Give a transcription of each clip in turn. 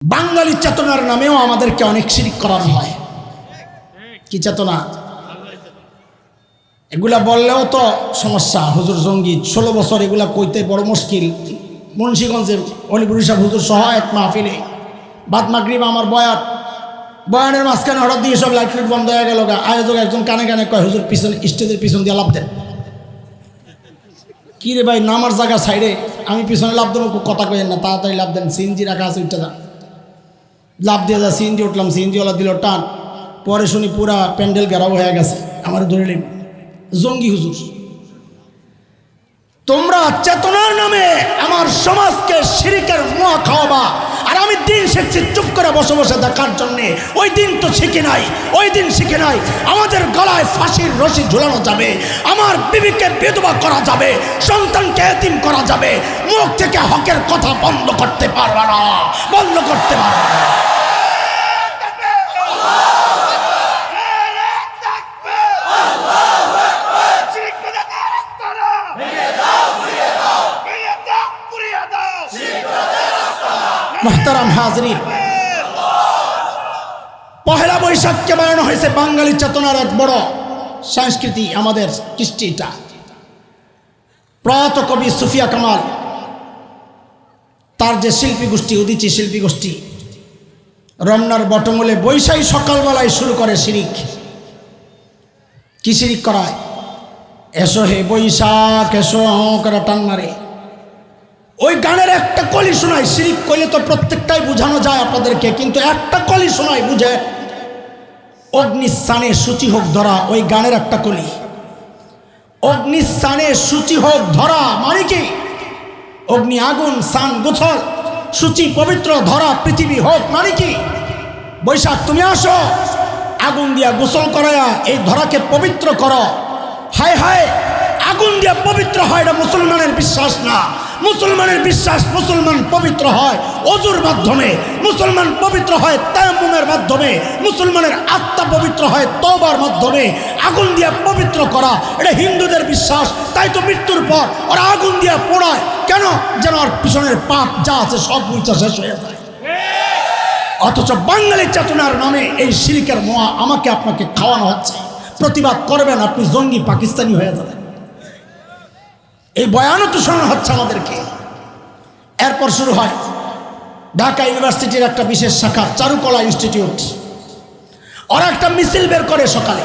বাঙালি চেতনার নামেও আমাদেরকে অনেক শিরিক করানো হয়। কি চেতনা? এগুলা বললেও তো সমস্যা। হুজুর জঙ্গি 16 বছর এগুলা কইতে বড় মুশকিল। মুন্সিগঞ্জে অলিপুর সাহেব হুজুর সহ এক মাহফিলে বাদ মাগরিব আমার বয়ানের মাঝখানে হঠাৎ দিয়ে সব লাইট বন্ধ হয়ে গেল। আয়োজক একজন কানে কানে কয়, হুজুর পিছনে স্টেজের পিছন দিয়ে লাভ দেন। কি রে ভাই, নামার জায়গা সাইডে, আমি পিছনে লাভ দেবো, কথা কইেন না, তাড়াতাড়ি লাভ দেন, সিএনজি রাখা আছে, উঠতে যান। লাভ দিয়ে যা সিএনজি উঠলাম, সিএনজিওয়ালা দিল টান। পরে শুনি পুরা প্যান্ডেল ঘেরাও হয়ে গেছে, আমার ধরে জঙ্গি হুজুর। তোমরা চেতনার নামে আমার সমাজকে শিরিকের মুয়া খাওয়াবা, আর আমি দিন শিখছি চুপ করে বসে বসে দেখার জন্যে। ওই দিন তো শিখে নাই, ওই দিন শিখে নাই। আমাদের গলায় ফাঁসির রশি ঝুলানো যাবে, আমার বিবিকে বিধবা করা যাবে, সন্তানকে এতিম করা যাবে, মুখ থেকে হকের কথা বন্ধ করতে পারবে না, বন্ধ করতে পারবে না। মুহতারাম হাজরিন, পহেলা বৈশাখকে বানানো হয়েছে বাঙালি চেতনার এক বড় সংস্কৃতি, আমাদের কৃষ্টিটা। প্রয়াত কবি সুফিয়া কামাল, তার যে শিল্পী গোষ্ঠী, উদীচী শিল্পী গোষ্ঠী, রমনার বটমূলে বৈশাখী সকালবেলায় শুরু করে শিরিক। কি শিরিক করায়? এসো হে বৈশাখ এসো করে টান মারে। ওই গানের একটা কলি শোনায়, শিরিক কইলে তো প্রত্যেকটাই বোঝানো যায় আপনাদেরকে, কিন্তু একটা কলি শোনায় বুঝে। অগ্নিস্থানে সূচি হোক ধরা, ওই গানের একটা কলি। অগ্নিস্থানে সূচি হোক ধরা মানে কি? অগ্নি আগুন সান গোছল সূচি পবিত্র ধরা পৃথিবী হোক মানে কি? বৈশাখ তুমি আসো, আগুন দিয়া গোসল করায়া এই ধরাকে পবিত্র করো। হায় হায়, আগুন দিয়া পবিত্র হয়, এটা মুসলমানের বিশ্বাস না। মুসলমানের বিশ্বাস, মুসলমান পবিত্র হয় ওযুর মাধ্যমে, মুসলমান পবিত্র হয় তায়াম্মুমের মাধ্যমে, মুসলমানের আত্মা পবিত্র হয় তওবার মাধ্যমে। আগুন দিয়া পবিত্র করা এটা হিন্দুদের বিশ্বাস। তাই তো মৃত্যুর পর ওরা আগুন দিয়া পোড়ায়, কেন? যেন ওর পিছনের পাপ যা আছে সব মুছা শেষ হয়ে যায়। অথচ বাঙালি চেতনার নামে এই শিরিকের মোয়া আমাকে আপনাকে খাওয়ানো হচ্ছে। প্রতিবাদ করবেন, আপনি জঙ্গি পাকিস্তানি হয়ে যাবেন। এই বয়ানও তো শোনানো হচ্ছে আমাদেরকে। এরপর শুরু হয় ঢাকা ইউনিভার্সিটির একটা বিশেষ শাখা, চারুকলা ইনস্টিটিউট। ওরা একটা মিছিল বের করে সকালে।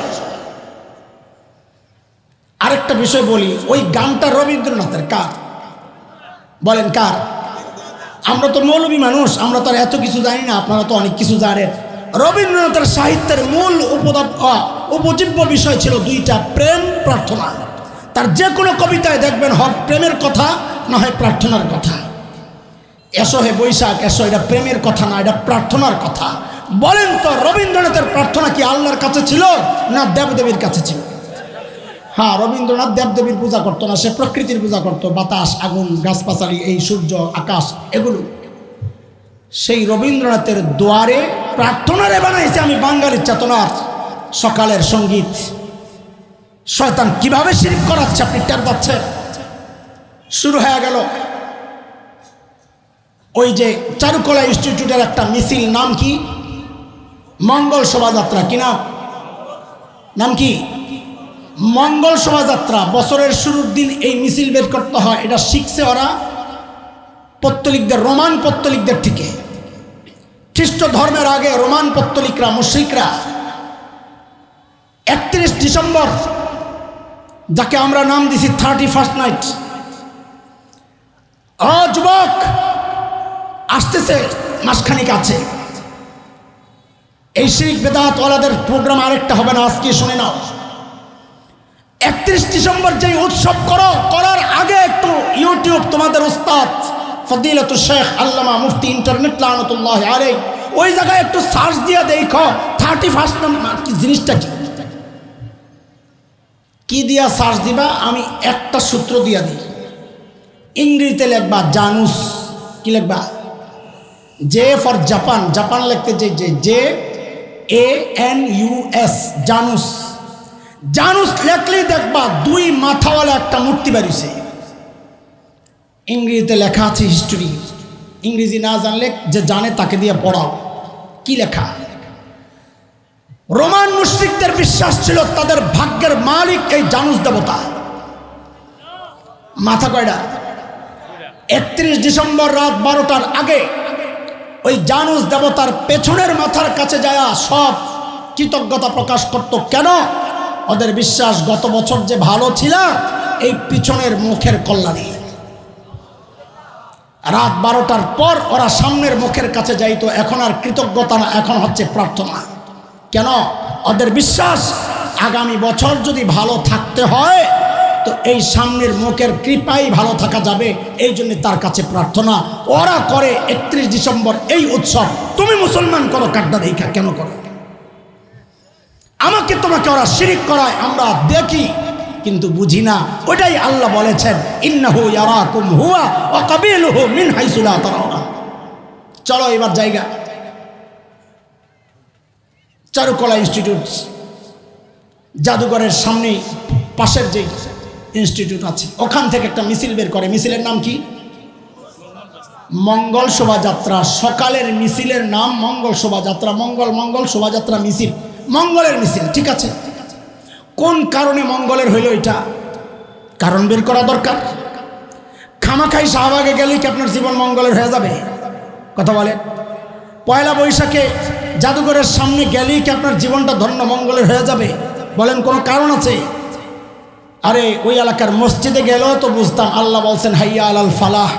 আরেকটা বিষয় বলি, ওই গানটা রবীন্দ্রনাথের। কার বলেন, কার? আমরা তো মৌলবী মানুষ, আমরা তো আর এত কিছু জানি না, আপনারা তো অনেক কিছু জানেন। রবীন্দ্রনাথের সাহিত্যের মূল উপজীব্য বিষয় ছিল দুইটা, প্রেম, প্রার্থনা। তার যে কোনো কবিতায় দেখবেন হয় প্রেমের কথা না হয় প্রার্থনার কথা। এসো হে বৈশাখ এসো, এটা প্রেমের কথা না, এটা প্রার্থনার কথা। বলেন তো, রবীন্দ্রনাথের প্রার্থনা কি আল্লাহর কাছে ছিল না দেবদেবীর কাছে ছিল? হ্যাঁ, রবীন্দ্রনাথ দেবদেবীর পূজা করতো না, সে প্রকৃতির পূজা করতো। বাতাস, আগুন, গাছপাছালি, এই সূর্য, আকাশ, এগুলো। সেই রবীন্দ্রনাথের দুয়ারে প্রার্থনারে বানাইছে আমি বাঙালির চেতনার সকালের সঙ্গীত। শয়তান কিভাবে শিরিক করাচ্ছে আপনি টের পাচ্ছেন? শুরু হয়ে গেল ওই যে চারুকলা ইনস্টিটিউটের একটা মিছিল, নাম কি? মঙ্গল শোভাযাত্রা। কি নাম? নাম কি? মঙ্গল শোভাযাত্রা। বছরের শুরুর দিন এই মিছিল বের করতে হয়। এটা শিখছে ওরা পত্তলিকদের, রোমান পত্তলিকদের থেকে। খ্রিস্ট ধর্মের আগে রোমান পত্তলিকরা, মুশরিকরা 31 ডিসেম্বর, যাকে আমরা নাম দিছি 31st নাইট। যুবক আসতেছে, মাসখানিক আছে। এই শিরিক বেদাত ওয়ালাদের প্রোগ্রাম আরেকটা হবে না, আজকে শুনে নাও। 31 ডিসেম্বর যেই উৎসব করো, করার আগে একটু ইউটিউব তোমাদের উস্তাদ ফদিলাতুল শেখ আল্লামা মুফতি ইন্টারনেট লানাতুল্লাহ আলাইহি, ওই জায়গায় একটু সার্চ দিয়ে দেখো 31st নাম্বার কি জিনিসটা কি। কি দিয়া সার্চ দিবা? আমি একটা সূত্র দিয়া দিই। ইংরেজিতে লিখবা জানুস। কি লিখবা? জে ফর জাপান, জাপান লিখতে যে JANUS, জানুস। জানুস লেখলেই দেখবা 2 মাথাওয়ালা একটা মূর্তি বেরিয়েছে। ইংরেজিতে লেখা আছে হিস্টোরি, ইংরেজি না জানলে যে জানে তাকে দিয়ে পড়াও। কি লেখা? রোমান মুশরিকদের বিশ্বাস ছিল তাদের ভাগ্যের মালিক এই জানুস দেবতা। মাথা কয়টা? 31 ডিসেম্বর রাত 12টার আগে ওই জানুস দেবতার পেছনের মাথার কাছে যায় সব কৃতজ্ঞতা প্রকাশ করত। কেন? ওদের বিশ্বাস গত বছর যে ভালো ছিল এই পিছনের মুখের কল্যাণে। রাত 12টার পর ওরা সামনের মুখের কাছে যাইতো। এখন আর কৃতজ্ঞতা না, এখন হচ্ছে প্রার্থনা। কেন? ওদের বিশ্বাস আগামী বছর যদি ভালো থাকতে হয় তো এই সামনের মুখের কৃপায় ভালো থাকা যাবে, এই জন্য তার কাছে প্রার্থনা। ওরা করে 31 ডিসেম্বর এই উৎসব। তুমি মুসলমান করো কাট্টা দেখা কেন করো? আমাকে তোমাকে ওরা শিরিক করায়, আমরা দেখি কিন্তু বুঝি না। ওটাই আল্লাহ বলেছেন, ইন্নাহু ইয়ারাকুম হুয়া ওয়া কাবিলুহু মিন হাইসু লা তারাউনা। চলো এবার জায়গা চারুকলা ইনস্টিটিউট, জাদুঘরের সামনে পাশের যে ইনস্টিটিউট আছে ওখান থেকে একটা মিছিল বের করে। মিছিলের নাম কি? মঙ্গল শোভাযাত্রা। সকালের মিছিলের নাম মঙ্গল শোভাযাত্রা। মঙ্গল শোভাযাত্রা মিছিল, মঙ্গলের মিছিল। ঠিক আছে, কোন কারণে মঙ্গলের হইল এটা কারণ বের করা দরকার। খামাখাই শাহবাগে গেলেই কি আপনার জীবন মঙ্গলের হয়ে যাবে? কথা বলে। পয়লা বৈশাখে জাদুঘরের সামনে গেলেই কি আপনার জীবনটা ধন্য মঙ্গলের হয়ে যাবে? বলেন কোনো কারণ আছে? আরে ওই এলাকার মসজিদে গেলেও তো বুঝতাম আল্লাহ বলছেন হাইয়া আলাল ফালাহ,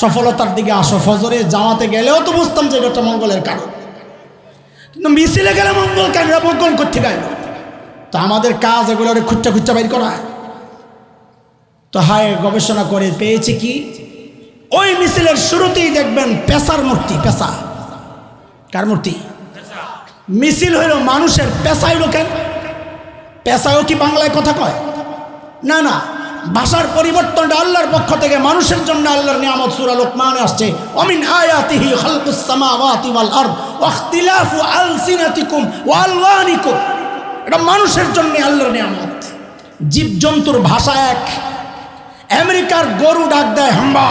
সফলতার দিকে আসো। ফজরে জামাতে গেলেও তো বুঝতাম যে এটা মঙ্গলের কারণ। কিন্তু মিছিলে গেলে মঙ্গল কেন? মঙ্গল করতে গেল তো আমাদের কাজ এগুলো খুঁচ্চা বের করা। তো হায় গবেষণা করে পেয়েছি কি, ওই মিছিলের শুরুতেই দেখবেন পেশার মূর্তি। পেশা কার মূর্তি? মিছিল হইল মানুষের। পেশা হইল কেন? পেশাও কি বাংলায় কথা কয়? না না, ভাষার পরিবর্তনটা আল্লাহর পক্ষ থেকে মানুষের জন্য। আল্লাহর নিয়ামত সূরা লোকমানে আসছে, অমিন আয়াতিহি খালকুস সামাওয়াতি ওয়াল আরদ ওয়া ইখতিলাফু আলসিনাতিকুম ওয়া আলওয়ানিকুম। এটা মানুষের জন্য আল্লাহর নিয়ামত। জীবজন্তুর ভাষা এক। আমেরিকার গরু ডাক দেয় হাম্বা,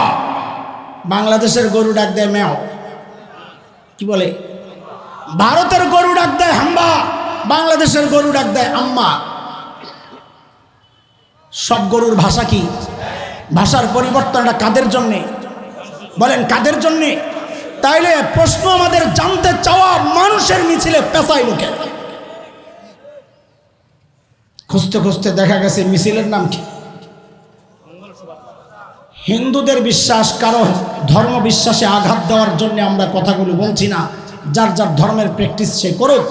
বাংলাদেশের গরু ডাক দেয় ম্যাও। কি বলে? ভারতের গরু ডাক দেয় হাম্বা, বাংলাদেশের গরু ডাক দেয় আম্মা। সব গরুর ভাষা কি? ভাষার পরিবর্তনটা কাদের জন্যে? বলেন কাদের জন্যে? তাইলে প্রশ্ন আমাদের জানতে চাওয়া, মানুষের মিছিলে পেশাই লোকে। খুঁজতে খুঁজতে দেখা গেছে মিছিলের নাম কি? হিন্দুদের বিশ্বাস। কারো ধর্ম বিশ্বাসে আঘাত দেওয়ার জন্য আমরা কথাগুলো বলছি না। যার যার ধর্মের প্র্যাকটিস সে করুক।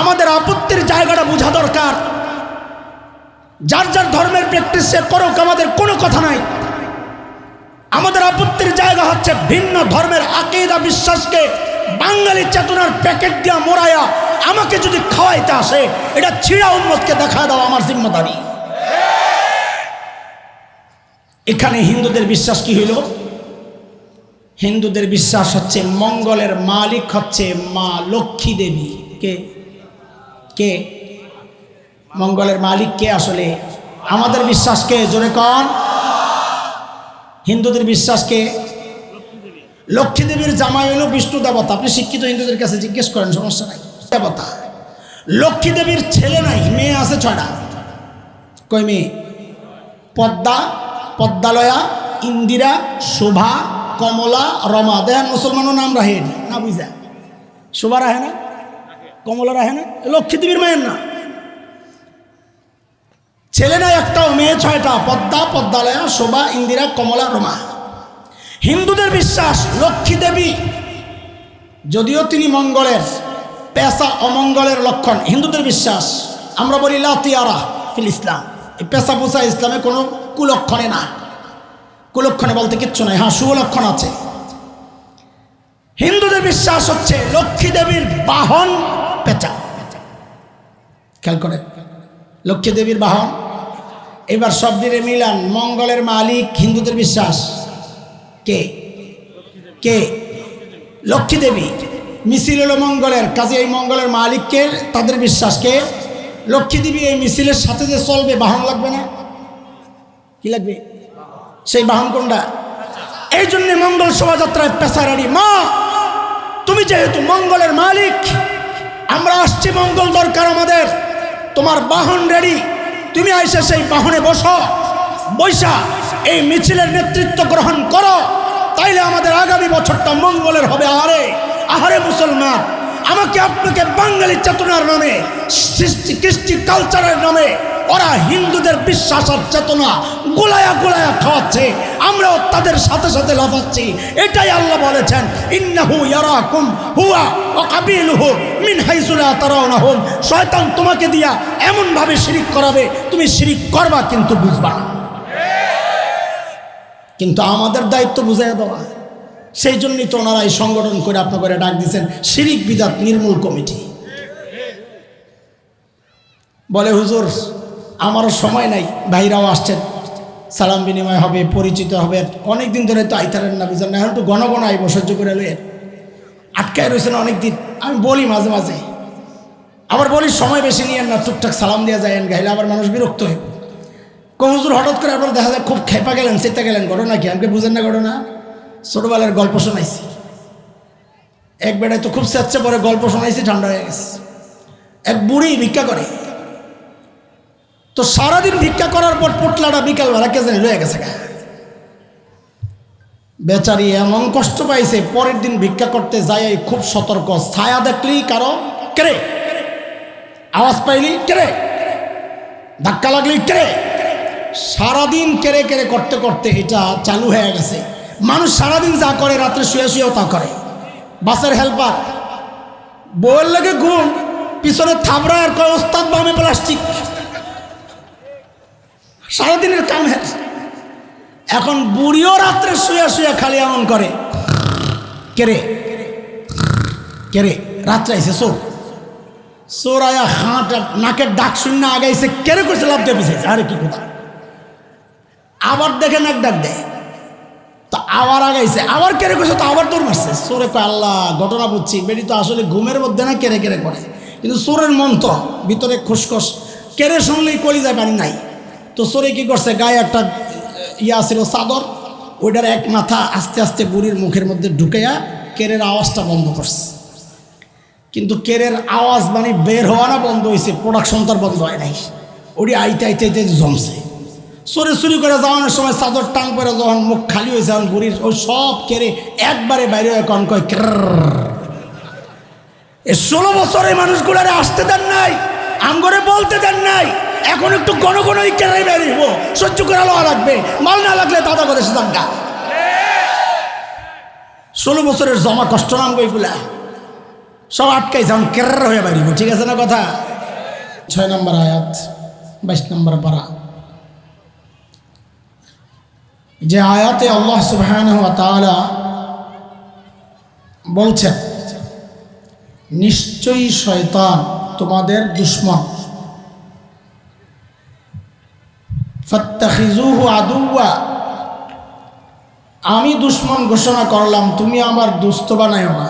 আমাদের আপত্তির জায়গাটা বোঝা দরকার। যার যার ধর্মের প্র্যাকটিস সে করুক, আমাদের কোনো কথা নাই। আমাদের আপত্তির জায়গা হচ্ছে ভিন্ন ধর্মের আকীদা বিশ্বাসকে বাঙালি চেতনার প্যাকেট দিয়া মোড়ায়া আমাকে যদি খাওয়াইতে আসে, এটা ছিঁড়া উম্মতকে দেখা দাও আমার জিম্মাদারি। এখানে হিন্দুদের বিশ্বাস কি হইল? হিন্দুদের বিশ্বাস হচ্ছে মঙ্গলের মালিক হচ্ছে মা লক্ষ্মী দেবী। কে কে মঙ্গলের মালিক কে? আসলে আমাদের বিশ্বাস কে? জোরে কন। হিন্দুদের বিশ্বাস কে? লক্ষ্মী দেবীর জামাই হইল বিষ্ণু দেবতা। আপনি শিক্ষিত হিন্দুদের কাছে জিজ্ঞেস করেন, সমস্যা নাই। দেবতা লক্ষ্মী দেবীর ছেলে নাই, মেয়ে আছে 6টা। কই মেয়ে? পদ্মা, পদ্মালয়া, ইন্দিরা, শোভা, কমলা, রমা। দেখেন মুসলমানও নাম রাহেন না, বুঝা? শোভা রাহে না, কমলা রাহে না, লক্ষ্মী দেবীর মায়ের না। ছেলে নাই একটাও, মেয়ে 6টা। পদ্মা, পদ্মালয়া, শোভা, ইন্দিরা, কমলা, রমা। হিন্দুদের বিশ্বাস লক্ষ্মী দেবী, যদিও তিনি মঙ্গলের, পেশা অমঙ্গলের লক্ষণ। হিন্দুদের বিশ্বাস আমরা বলি লা তিয়ারা ফিল ইসলাম। এই পেশা পোষা ইসলামে কোনো কুলক্ষণে না। কুলক্ষণে বলতে কিচ্ছু নাই, হ্যাঁ সুলক্ষণ আছে। হিন্দুদের বিশ্বাস হচ্ছে লক্ষ্মী দেবীর বাহন পেঁচা। খেয়াল করে, লক্ষ্মী দেবীর বাহন। এবার সব দিনে মিলান, মঙ্গলের মালিক হিন্দুদের বিশ্বাস কে? কে? লক্ষ্মী দেবী। মিছিল হলো মঙ্গলের, কাজে এই মঙ্গলের মালিককে তাদের বিশ্বাস কে? লক্ষ্মী দেবী। এই মিছিলের সাথে যে চলবে বাহন লাগবে না? কি লাগবে? সেই বাহন কোনটা? এই জন্যে মঙ্গল শোভাযাত্রায় পেশারারি মা, তুমি যেহেতু মঙ্গলের মালিক, আমরা আসছি, মঙ্গল দরকার আমাদের, তোমার বাহন রেডি, তুমি আইসা সেই বাহনে বসো, বৈশা এই মিছিলের নেতৃত্ব গ্রহণ করো, তাইলে আমাদের আগামী বছরটা মঙ্গলের হবে। আহারে আহারে মুসলমান, আমাকে আপনাকে বাঙালি চেতনার নামে, কৃষ্টি কালচারের নামে ওরা হিন্দুদের বিশ্বাস আর চেতনা গোলায়া গোলায়া খাওয়াচ্ছে, আমরাও তাদের সাথে সাথে লাফাচ্ছি। এটাই আল্লাহ বলেছেন, ইন্নাহু ইয়ারাকুম হুয়া ওয়া কাবিলুহু মিন হাইসু লা তারাউনাহুম। শয়তান তোমাকে দিয়া এমন ভাবে শিরিক করাবে, তুমি শিরিক করবা কিন্তু বুঝবা না। কিন্তু আমাদের দায়িত্ব বুঝাইয়া দেওয়া। সেই জন্যই তো ওনারা এই সংগঠন করে আপনাকে ডাক দিয়েছেন শিরিক বিদাত নির্মূল কমিটি। বলে হুজুর আমারও সময় নাই, ভাইরাও আসছেন, সালাম বিনিময় হবে, পরিচিত হবে, অনেক দিন ধরে তো আইতারেন না, বুঝলেন না, এখন একটু ঘন ঘন আইব, সহ্য করে লইয়ের, আটকায় রয়েছেন অনেক দিন। আমি বলি মাঝে মাঝে, আবার বলি সময় বেশি নিয়েন না, টুকটাক সালাম দিয়ে যায়েন, গাইলে আবার মানুষ বিরক্ত হয়ে। হুজুর হঠাৎ করে আপনার দেখা যায় খুব খেপা গেলেন, চেতা গেলেন, ঘটনা কি? আমাকে বুঝেন না ঘটনা? ছোটবেলার গল্প শোনাইছি, এক বেড়ায় তো খুব স্বেচ্ছা পরে গল্প শোনাইছি, ঠান্ডা হয়ে গেছে। এক বুড়ি ভিক্ষা করে, তো সারাদিন ভিক্ষা করার পর পোটলাটা বিকালবেলা কে জানি লয়ে গেছে। বেচারি এমন কষ্ট পাইছে, পরের দিন ভিক্ষা করতে যাই খুব সতর্ক, ছায়া দেখলেই কারো কেরে, আওয়াজ পাইলি কেরে, ধাক্কা লাগলেই কেরে, সারাদিন কেড়ে কেড়ে করতে করতে এটা চালু হয়ে গেছে। মানুষ সারাদিন যা করে রাত্রে শুয়ে শুয়েও তা করে। বাসের হেল্পার বউয়ের লাগে ঘুম, পিছনে থাবড়া আর কয় ওস্তাদ বামে প্লাস্টিক, সারাদিনের কাম। এখন বুড়িও রাত্রে শুয়ে শুয়ে খালি এমন করে, কেরে কেরে, রাত্রে আইসে চোর, চোর আয়া হাঁট নাকের ডাক শূন্য আগাইছে, কেড়ে করছে, লাভ দিয়ে পিছাইছে। আরে কি কথা, আবার দেখে নাক ডাক দেয়, তো আবার আগাইছে, আবার কেড়ে করছে, তো আবার তোর মারছে। চোরে কয় আল্লাহ, ঘটনা বুঝছি, বেটি তো আসলে ঘুমের মধ্যে না কেড়ে কেড়ে করে, কিন্তু চোরের মন তো ভিতরে খুশখস, কেড়ে শুনলেই কলিজায় পানি নাই। তো চোরে কি করছে, গায়ে একটা ইয়া ছিল চাদর, ওইটার এক মাথা আস্তে আস্তে বুড়ির মুখের মধ্যে ঢুকাইয়া কেরের আওয়াজটা বন্ধ করছে। কিন্তু কেরের আওয়াজ মানে বের হওয়া না বন্ধ হয়েছে, প্রোডাকশন তার বন্ধ হয় নাই, ওটি আইতে আইতে আইতে জমছে। চোরে চুরি করে যাওয়ানোর সময় চাদর টান করে যখন মুখ খালি হয়েছে, তখন বুড়ির ওই সব কেড়ে একবারে বাইরে কন কয় এ 16 বছরের মানুষগুলারে আসতে দেন নাই, আমগরে বলতে দেন নাই, এখন একটু ঘন ঘন কেড়ে বেরিয়ে সহ্য করে লওয়া লাগবে, মাল না লাগলে দাদা করে সেদাঙ্গা। 16 বছরের জমা কষ্ট নাম বইগুলা সব আটকাই যান, কের হয়ে বেরিয়ে। ঠিক আছে না কথা? 6 নম্বর আয়াত 22 নম্বর পারা, যে আয়াতে আল্লাহ সুবহানাহু ওয়া তাআলা বলছেন নিশ্চয়ই শয়তান তোমাদের দুশমন, ফাত্তাখিজুহু আদুওয়া, আমি দুশমন ঘোষণা করলাম, তুমি আমার দুস্থ বানায়ো না,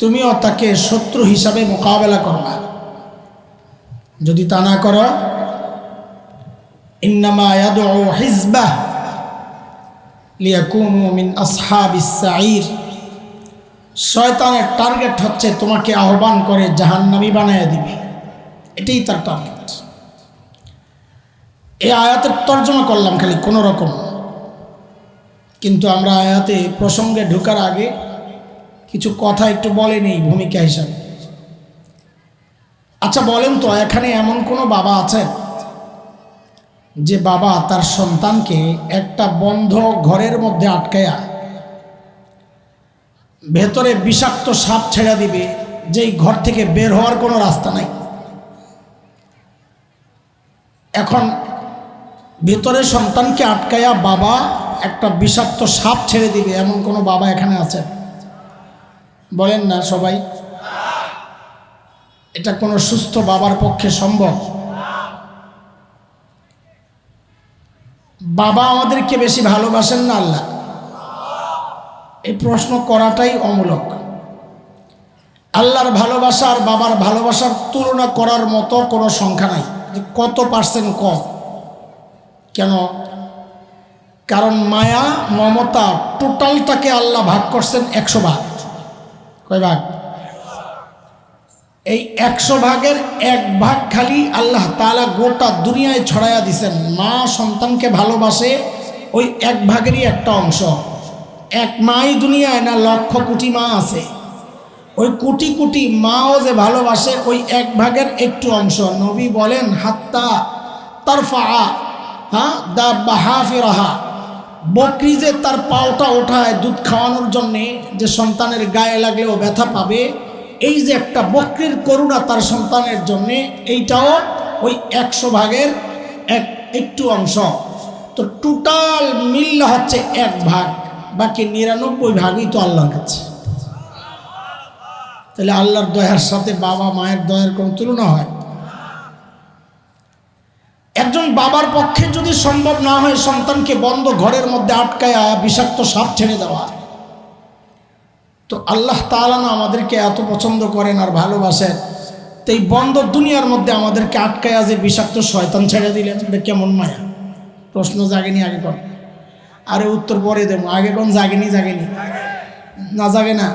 তুমিও তাকে শত্রু হিসাবে মোকাবেলা করবা। যদি তা না করো, ইন্নামা ইয়াদউ হিজবাহ লিয়াকুনু মিন আসহাবিস সাঈর, শয়তানের টার্গেট হচ্ছে তোমাকে আহ্বান করে জাহান্নামী বানায় দিবে, এটাই তার টার্গেট। এই আয়াতের তর্জমা করলাম খালি কোনো রকম, কিন্তু আমরা আয়াতে প্রসঙ্গে ঢোকার আগে কিছু কথা একটু বলে নেই ভূমিকা হিসাবে। আচ্ছা বলেন তো, এখানে এমন কোনো বাবা আছেন যে বাবা তার সন্তানকে একটা বন্ধ ঘরের মধ্যে আটকায়া ভেতরে বিষাক্ত সাপ ছেড়ে দিবে, যেই ঘর থেকে বের হওয়ার কোনো রাস্তা নাই? এখন ভেতরে সন্তানকে আটকায়া বাবা একটা বিষাক্ত সাপ ছেড়ে দিবে, এমন কোনো বাবা এখানে আছেন? বলেন না সবাই। এটা কোনো সুস্থ বাবার পক্ষে সম্ভব? বাবা আমাদেরকে বেশি ভালোবাসেন না আল্লাহ? এই প্রশ্ন করাটাই অমূলক। আল্লাহর ভালোবাসা আর বাবার ভালোবাসার তুলনা করার মতো কোনো সংখ্যা নাই, যে কত পার্সেন্ট কম। কেন? কারণ মায়া মমতা টোটালটাকে আল্লাহ ভাগ করছেন 100 ভাগ। কয় ভাগ? এই 100 ভাগের 1 ভাগ খালি আল্লাহ তাআলা গোটা দুনিয়ায় ছড়াইয়া দিছেন। মা সন্তানকে ভালোবাসে ওই 1 ভাগেরই একটা অংশ। এক মাই দুনিয়ায় না লক্ষ কোটি মা আছে, ওই কোটি কোটি মাও যে ভালোবাসে ওই 1 ভাগের একটু অংশ। নবী বলেন হাত্তা তারফা দাব্বা হাফিরাহা, বকরি যে তার পাওটা ওঠায় দুধ খাওয়ানোর জন্যে, যে সন্তানের গায়ে লাগলেও ব্যথা পাবে, এই যে একটা বকরির করুণা তার সন্তানের জন্যে, এইটাও ওই 100 ভাগের একটু অংশ। তো টোটাল মিল্লা হচ্ছে 1 ভাগ, বাকি 99 ভাগই তো আল্লাহর কাছে। তাহলে আল্লাহর দয়ার সাথে বাবা মায়ের দয়ার কোনো তুলনা হয়? একজন বাবার পক্ষে যদি সম্ভব না হয় সন্তানকে বন্ধ ঘরের মধ্যে আটকায়া বিষাক্ত সাপ ছেড়ে দেওয়া, তো আল্লাহ তাআলা না আমাদেরকে এত পছন্দ করেন আর ভালোবাসেন, তো এই বন্ধ দুনিয়ার মধ্যে আমাদেরকে আটকায়া যে বিষাক্ত শয়তান ছেড়ে দিলেন, এটা কেমন মায়া? প্রশ্ন জাগেনি? আগে কোন? আরে উত্তর পরে দেবো। আগে কোন জাগেনি? না জাগে না?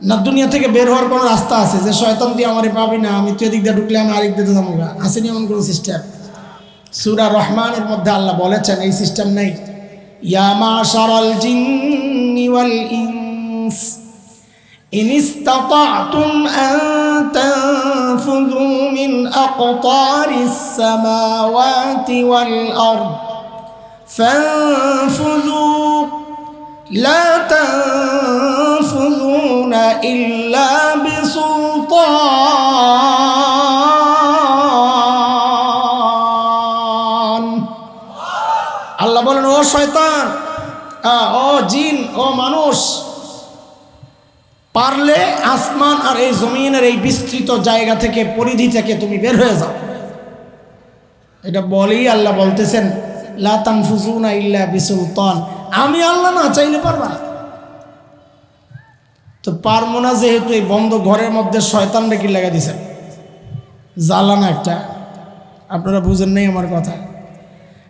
না দুনিয়া থেকে বের হওয়ার কোনো রাস্তা আছে যে শয়তান দিয়ে আমারে পাবি না, আমি তো এদিক দিয়ে ঢুকলে আমি আরেক দিতে যাবো? আসেনি এমন কোনো সিস্টেম? সূরা রহমানের মধ্যে আল্লাহ বলেছেন এই সিস্টেম নেই। ইয়া মাশারাল জিন্নি ওয়াল ইনস ইন ইসতাতা'তুম আন তানফুযু মিন আকতারিস সামাওয়াতি ওয়াল আরদ ফানফুযু লা তানফুযুনা ইল্লা বিসুলতান। আল্লাহ বলেন, ও শয়তান, ও জিন, ও মানুষ, পারলে আসমান আর এই জমিনের এই বিস্তৃত জায়গা থেকে, পরিধি থেকে তুমি বের হয়ে যাও। এটা বলেই আল্লাহ বলতেছেন লা তানফুজুনা ইল্লা বিসুলতান, আমি আল্লাহ না চাইলে পারবা না। তো পারবো না যেহেতু এই বন্ধ ঘরের মধ্যে শয়তান রেখে লাগা দিছেন, জ্বালা না একটা? আপনারা বুঝেন নাই আমার কথা?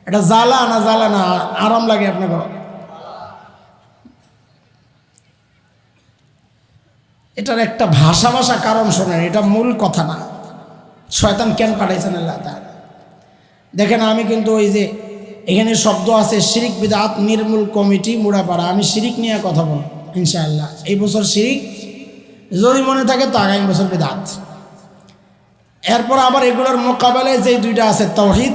এটা জ্বালা না আরাম লাগে আপনাকে? এটার একটা ভাষা কারণ শোনেন, এটা মূল কথা না। শয়তান কেন পাঠাইছেন আল্লাহ তাআলা? দেখেন, আমি কিন্তু ওই যে এখানে শব্দ আছে শিরিক বিদআত নির্মূল কমিটি মুড়াপাড়া, আমি শিরিক নিয়ে কথা বলব ইনশাআল্লাহ। এই বছর শিরিক, যদি মনে থাকে তো আগামী বছর বিদআত। এরপর আবার এগুলোর মোকাবেলায় যে 2টা আছে তাওহীদ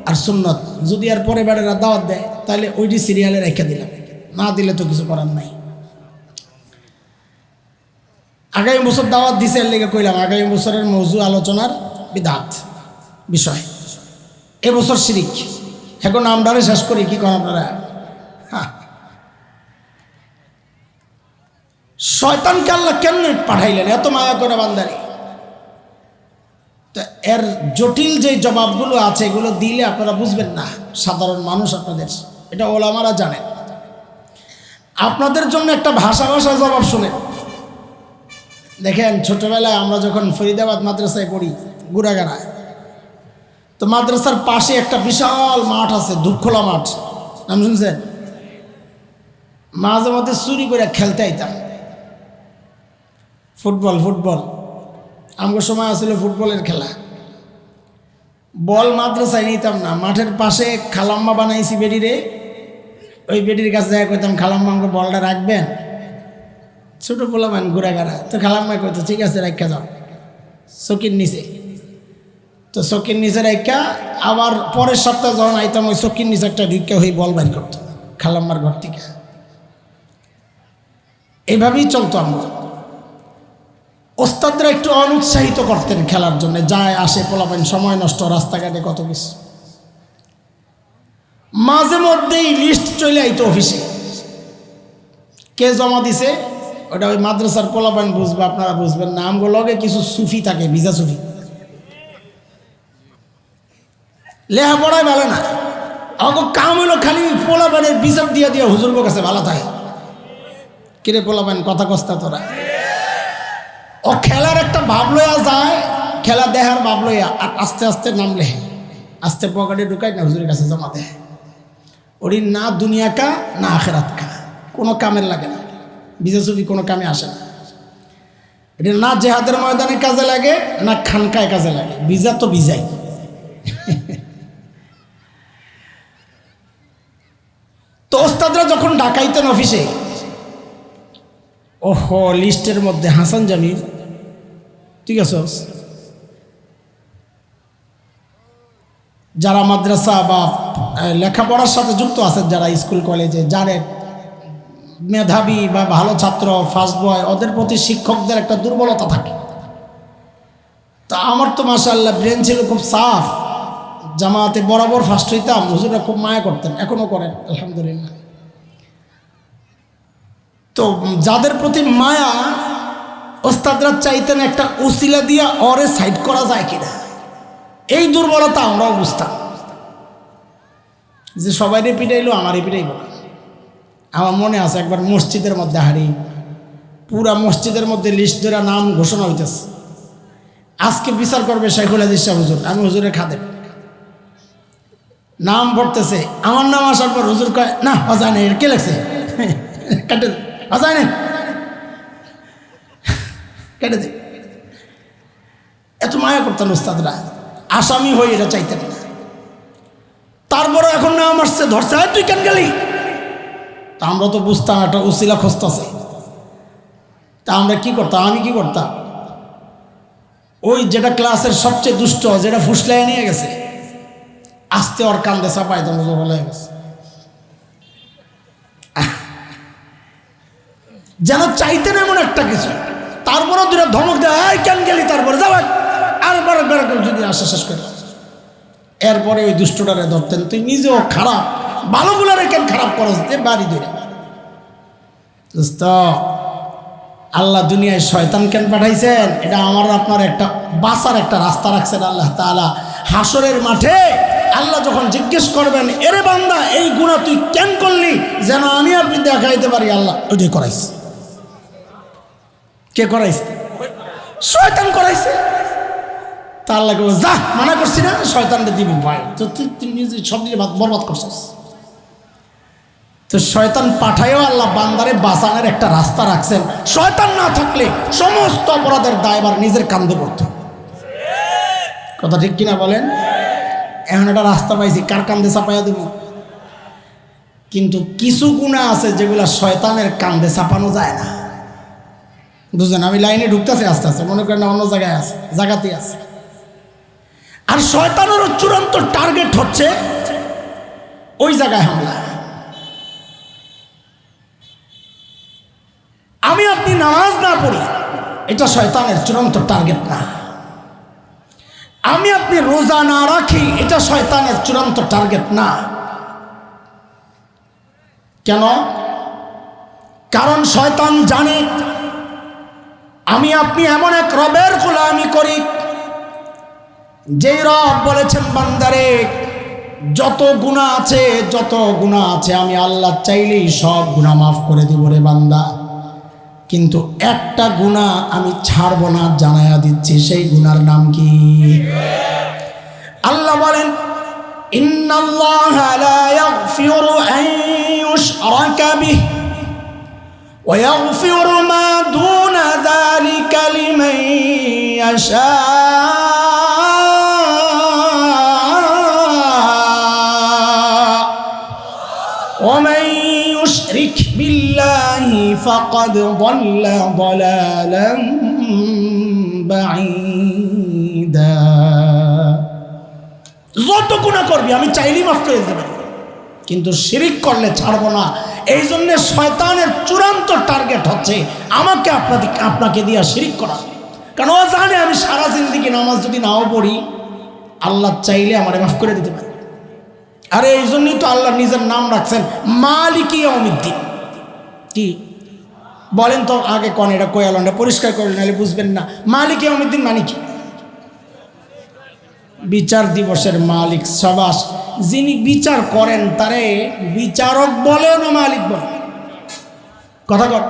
আর সুন্নত, যদি এর পরে বেড়ারা দাওয়াত দেয় তাহলে ওইটি সিরিয়ালে রেখে দিলাম, না দিলে তো কিছু করার নাই। আগামী বছর দাওয়াত দিছে এর লেগে কইলাম, আগামী বছরের মৌজু আলোচনার বিদআত বিষয়, এবছর শিরিক। এখন আমরারে শেষ করি, কি করেন আপনারা? শয়তানকে আল্লাহ কেন পাঠাইলেন এত মায়া করে বান্দারে? তো এর জটিল যে জবাবগুলো আছে এগুলো দিলে আপনারা বুঝবেন না, সাধারণ মানুষ আপনাদের, এটা ওলামারা জানেন। আপনাদের জন্য একটা ভাষা জবাব শুনে দেখেন। ছোটবেলায় আমরা যখন ফরিদাবাদ মাদ্রাসায় পড়ি, গুড়াগাড়ায়, তো মাদ্রাসার পাশে একটা বিশাল মাঠ আছে, দুঃখলা মাঠ, নাম শুনছেন? মাঝে মধ্যে চুরি করে খেলতে আইতাম ফুটবল। আমার সময় আসলে ফুটবলের খেলা, বল মাদ্রাসায় নিতাম না, মাঠের পাশে খালাম্মা বানাইছি বেডিরে, ওই বেডির কাছে যাই কইতাম, খালাম্মা আমাকে বলটা রাখবেন? ছোটো পোলাবেন ঘুরাঘাড়া, তো খালাম্মা কইতো ঠিক আছে রাখা যাও চকির নিচে। তো চকির নিচে রাখা আবার পরের সপ্তাহে যখন আইতাম ওই চকির নিচে একটা ঢুকে হয়ে বল বাইর করতো খালাম্মার ঘর থেকে। এইভাবেই চলতো। আমরা ওস্তাদরা একটু অনুৎসাহিত করতেন খেলার জন্য, যায় আসে পোলাবেন, সময় নষ্ট, রাস্তাঘাটে কত কিছু। মাঝে মধ্যেই লিস্ট চলে আইতো অফিসে, কে জমা দিছে ওটা ওই মাদ্রাসার পোলাবেন বুঝবে, আপনারা বুঝবেন না। আমগুলো লগে কিছু সুফি থাকে, ভিজা সুফি, লেহা পড়ায় ভালো না, আমাকে কাম হইলো খালি পোলাবেনের বিচার দিয়া দিয়া হুজুরগো কাছে ভালো থাকে। কিরে পোলাবেন কথা কস্তা তোরা? ও খেলার একটা ভাব লইয়া যায়, খেলা দেহার ভাব লইয়া, আর আস্তে আস্তে নাম লেহে, আস্তে পকেটে ঢুকাই না হুজুরের কাছে জমা দেয়। ওরই না দুনিয়া কা না আখেরাত কা, কোনো কামের লাগে না, বিজা ছবি কোনো কামে আসে না। এটা না জেহাদের ময়দানে কাজে লাগে না খানকায় কাজে লাগে, বিজা তো বিজাই। তো ওস্তাদরা যখন ডাকাইতেন অফিসে, ওহো লিস্টের মধ্যে হাসান জামিল, ঠিক আছে, যারা মাদ্রাসা বা লেখাপড়ার সাথে যুক্ত আছেন, যারা স্কুল কলেজে জানেন মেধাবী বা ভালো ছাত্র ফার্স্ট বয়, ওদের প্রতি শিক্ষকদের একটা দুর্বলতা থাকে। তা আমার তো মাশাআল্লাহ ব্রেন ছিল খুব সাফ, জামাতে বরাবর ফার্স্ট হইতাম, হুজুরা খুব মায়া করতেন, এখনো করেন আলহামদুলিল্লাহ। তো যাদের প্রতি মায়া, ওস্তাদরা চাইতেন একটা উসিলা দিয়া অরে সাইড করা যায় কিনা, এই দুর্বলতা আমরাও বুঝতাম যে সবাই পিটাইলো আমারই পিটাইব। আমার মনে আছে একবার মসজিদের মধ্যে হারি, পুরা মসজিদের মধ্যে লিস্ট ধরে নাম ঘোষণা হইতেছে, আজকে বিচার করবে শেখুল হাদিস শাহ হুজুর, আমি হুজুরের খাদেম। নাম পড়তেছে, আমার নাম আসার পর হুজুর কয় না অজায় নেই, কে লেখছে, কেটে অজায় নেই, কেটে দে। এত মায়া করতেন ওস্তাদরা, আসামি হই এটা চাইতেন না। তারপরে এখন নাম আসছে, ধরছে তুই কেন গেলি, তা আমরা তো বুঝতাম একটা উসিলা খুঁজতেছে। তা আমরা কি করতাম, আমি কি করতাম, ওই যেটা ক্লাসের সবচেয়ে দুষ্ট, যেটা ফুসলাই নিয়ে গেছে, আস্তে ওর কান্দে চাপাই তো হয়ে গেছে, যেন চাইতেন এমন একটা কিছু। তারপরে দুটা ধমক দেয় কেন গেলি, তারপরে যাবেন আরেকবার যদি আসা শেষ করে, এরপরে ওই দুষ্টটারে ধরতেন, তুই নিজেও খারাপ, ভালোগুলারে কেন খারাপ করস, বাড়ি ধরে। দোস্ত, আল্লাহ দুনিয়ায় শয়তান কেন পাঠাইছেন, এটা আমার আপনার একটা বাঁচার একটা রাস্তা রাখছেন আল্লাহ তাআলা। হাসরের মাঠে আল্লাহ যখন জিজ্ঞেস করবেন, এরে বান্দা এই গুনাহ তুই কেন করলি, যেন আমি আপনি দেখাইতে পারি আল্লাহ ওইটাই করাইছে। কে করাইছে? শয়তান করাইছে। তা আল্লাহকে যা মানা করছি না, শয়তানটা দিব ভাই, তো তুই নিজে সব দিকে বরবাদ করছিস। তো শয়তান পাঠায়ও আল্লাহ বান্দারে বাঁচানোর একটা রাস্তা রাখছেন। শয়তান না থাকলে সমস্ত অপরাধের দায়ভার নিজের কাঁধে পড়ত। কথা ঠিক কিনা বলেন? এখন একটা রাস্তা পাইছি, কার কাঁধে চাপাইয়া দেব? কিন্তু কিছু গুনাহ আছে যেগুলা শয়তানের কাঁধে চাপানো যায় না। বুঝলেন? আমি লাইনে ঢুকতেছি আস্তে আস্তে, মনে করেন অন্য জায়গায় আছে, জায়গাতেই আছে। আর শয়তানেরও চূড়ান্ত টার্গেট হচ্ছে ওই জায়গায় হামলা। আমি আপনি নামাজ না পড়ি, এটা শয়তানের চূড়ান্ত টার্গেট না। আমি আপনি রোজা না রাখি, এটা শয়তানের চূড়ান্ত টার্গেট না। কেন? কারণ শয়তান জানে আমি আপনি এমন এক রবের গোলামি করি, যেই রব বলেছেন বান্দারে যত গুনাহ আছে আমি আল্লাহ চাইলেই সব গুনাহ মাফ করে দিব রে বান্দা, কিন্তু একটা গুনাহ আমি ছাড়ব না, জানায়া দিচ্ছি। সেই গুনার নাম কি? আল্লাহ বলেন, ইন্নাল্লাহা লা ইয়াগফিরু আন ইউশরাকা বিহি ওয়া ইয়াগফিরু মা দুনা যালিকা লিমান ইয়াশা। ومن يشرك بالله فقد ضل ضلالا بعيدا। যত গুনাহ করবি আমি চাইলেই মাফ করে দেব, কিন্তু শিরিক করলে ছাড়ব না। এই জন্য শয়তানের চূড়ান্ত টার্গেট হচ্ছে আমাকে আপনাকে দিয়া শিরিক করা। কারণ ও জানে আমি সারা জিন্দেগি নামাজ যদি নাও পড়ি, আল্লাহ চাইলে আমারে মাফ করে দিতে পারে। আরে এই জন্যই তো আল্লাহ নিজের নাম রাখছেন মালিক ইয়াউমিদ্দিন। কি বলেন তো আগে, কোন এটা কয়ালনটা পরিষ্কার করলেন, নাহলে বুঝবেন না। মালিক ইয়াউমিদ্দিন মানে কি? বিচার দিবসের মালিক। সাবাস, যিনি বিচার করেন তারে বিচারক বলে না মালিক বলে? কথা কর,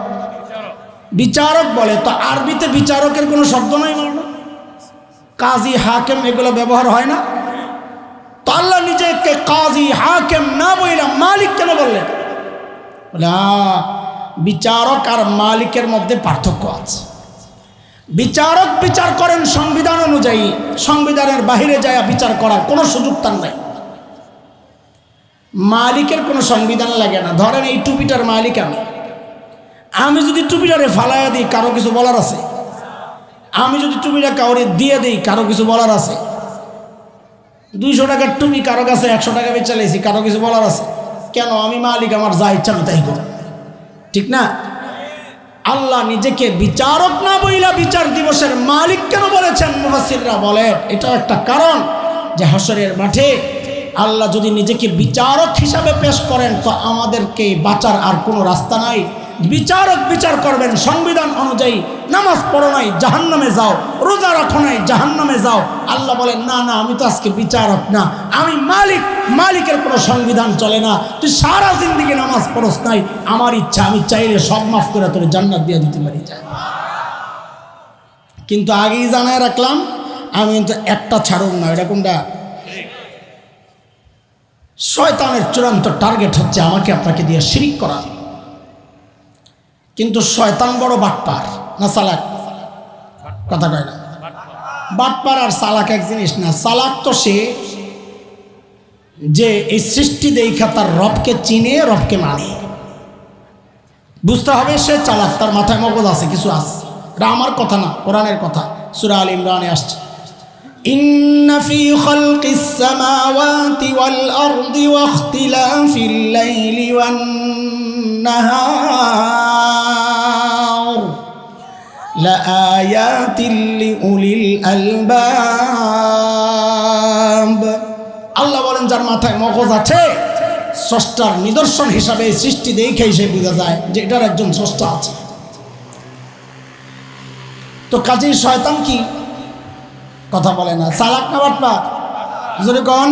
বিচারক বলে। তো আরবিতে বিচারকের কোনো শব্দ নাই, কাজী হাকিম এগুলো ব্যবহার হয় না। তো আল্লাহ নিজেকে কাজী হাকিম না বইলা মালিক কেন বললেন? বলে বিচারক আর মালিকের মধ্যে পার্থক্য আছে। বিচারক বিচার করেন সংবিধান অনুযায়ী, সংবিধানের বাহিরে যায় বিচার করার কোনো সুযোগ তার নাই। মালিকের কোনো সংবিধান লাগে না। ধরেন এই টুপিটার মালিক আমি যদি টুপিটারে ফালাইয়া দিই কারো কিছু বলার আছে? আমি যদি টুপিটা কাউরে দিয়ে দিই কারো কিছু বলার আছে? 200 টাকার টুপি কারো কাছে 100 টাকা বেচে চালাইছি, কারো কিছু বলার আছে? কেন? আমি মালিক, আমার যা ইচ্ছা আমি তাই করি, ঠিক না? আল্লাহ নিজেকে বিচারক না বইলা বিচার দিবসের মালিক কেন বলেছেন? মুফাসসিররা বলেন এটাও একটা কারণ যে হাশরের মাঠে আল্লাহ যদি নিজেকে বিচারক হিসাবে পেশ করেন তো আমাদেরকে বাঁচার আর কোনো রাস্তা নাই। বিচারক বিচার করবেন সংবিধান অনুযায়ী। নামাজ পড়ো নাই জাহান্নামে যাও, রোজা রাখো নাই জাহান্নামে যাও। আল্লাহ বলেন না না, আমি তো আজকে বিচারক না, আমি মালিক। মালিকের কোনো সংবিধান চলে না। তুই সারা জিন্দেগি নামাজ পড়স নাই, আমার ইচ্ছা আমি চাইলে সব মাফ করে তোর জান্নাত দিয়ে দিতে পারি। কিন্তু আগেই জানায় রাখলাম আমি কিন্তু একটা ছাড়ুন না। এটা কোনটা? শয়তানের চূড়ান্ত টার্গেট হচ্ছে আমাকে আপনাকে দিয়ে শিরিক করা। কিন্তু শয়তান বড় বাটপার না চালাক? কথা কয় না? বাটপার আর চালাক এক জিনিস না। চালাক তো সে যে এই সৃষ্টি দেখা তার রবকে চিনে, রবকে মানে। বুঝতে হবে সে চালাক, তার মাথায় মগজ আছে, কিছু আছে। এটা আমার কথা না, কোরআনের কথা। সূরা আল ইমরানে আসছে, ইন্না ফি খালকিস সামাওয়াতি ওয়াল আরদি ওয়া ইখতিলাফিল লাইলি ওয়ান নাহার লাআয়াতিল লিউলিল আলবাব। আল্লাহ বলেন যার মাথায় মগজ আছে, স্রষ্টার নিদর্শন হিসাবে সৃষ্টি দেখেই সে বোঝা যায় যে এটার একজন স্রষ্টা আছে। তো কাজেই শয়তান কি কথা বলে না? চালাক না বাটপার? যদি কন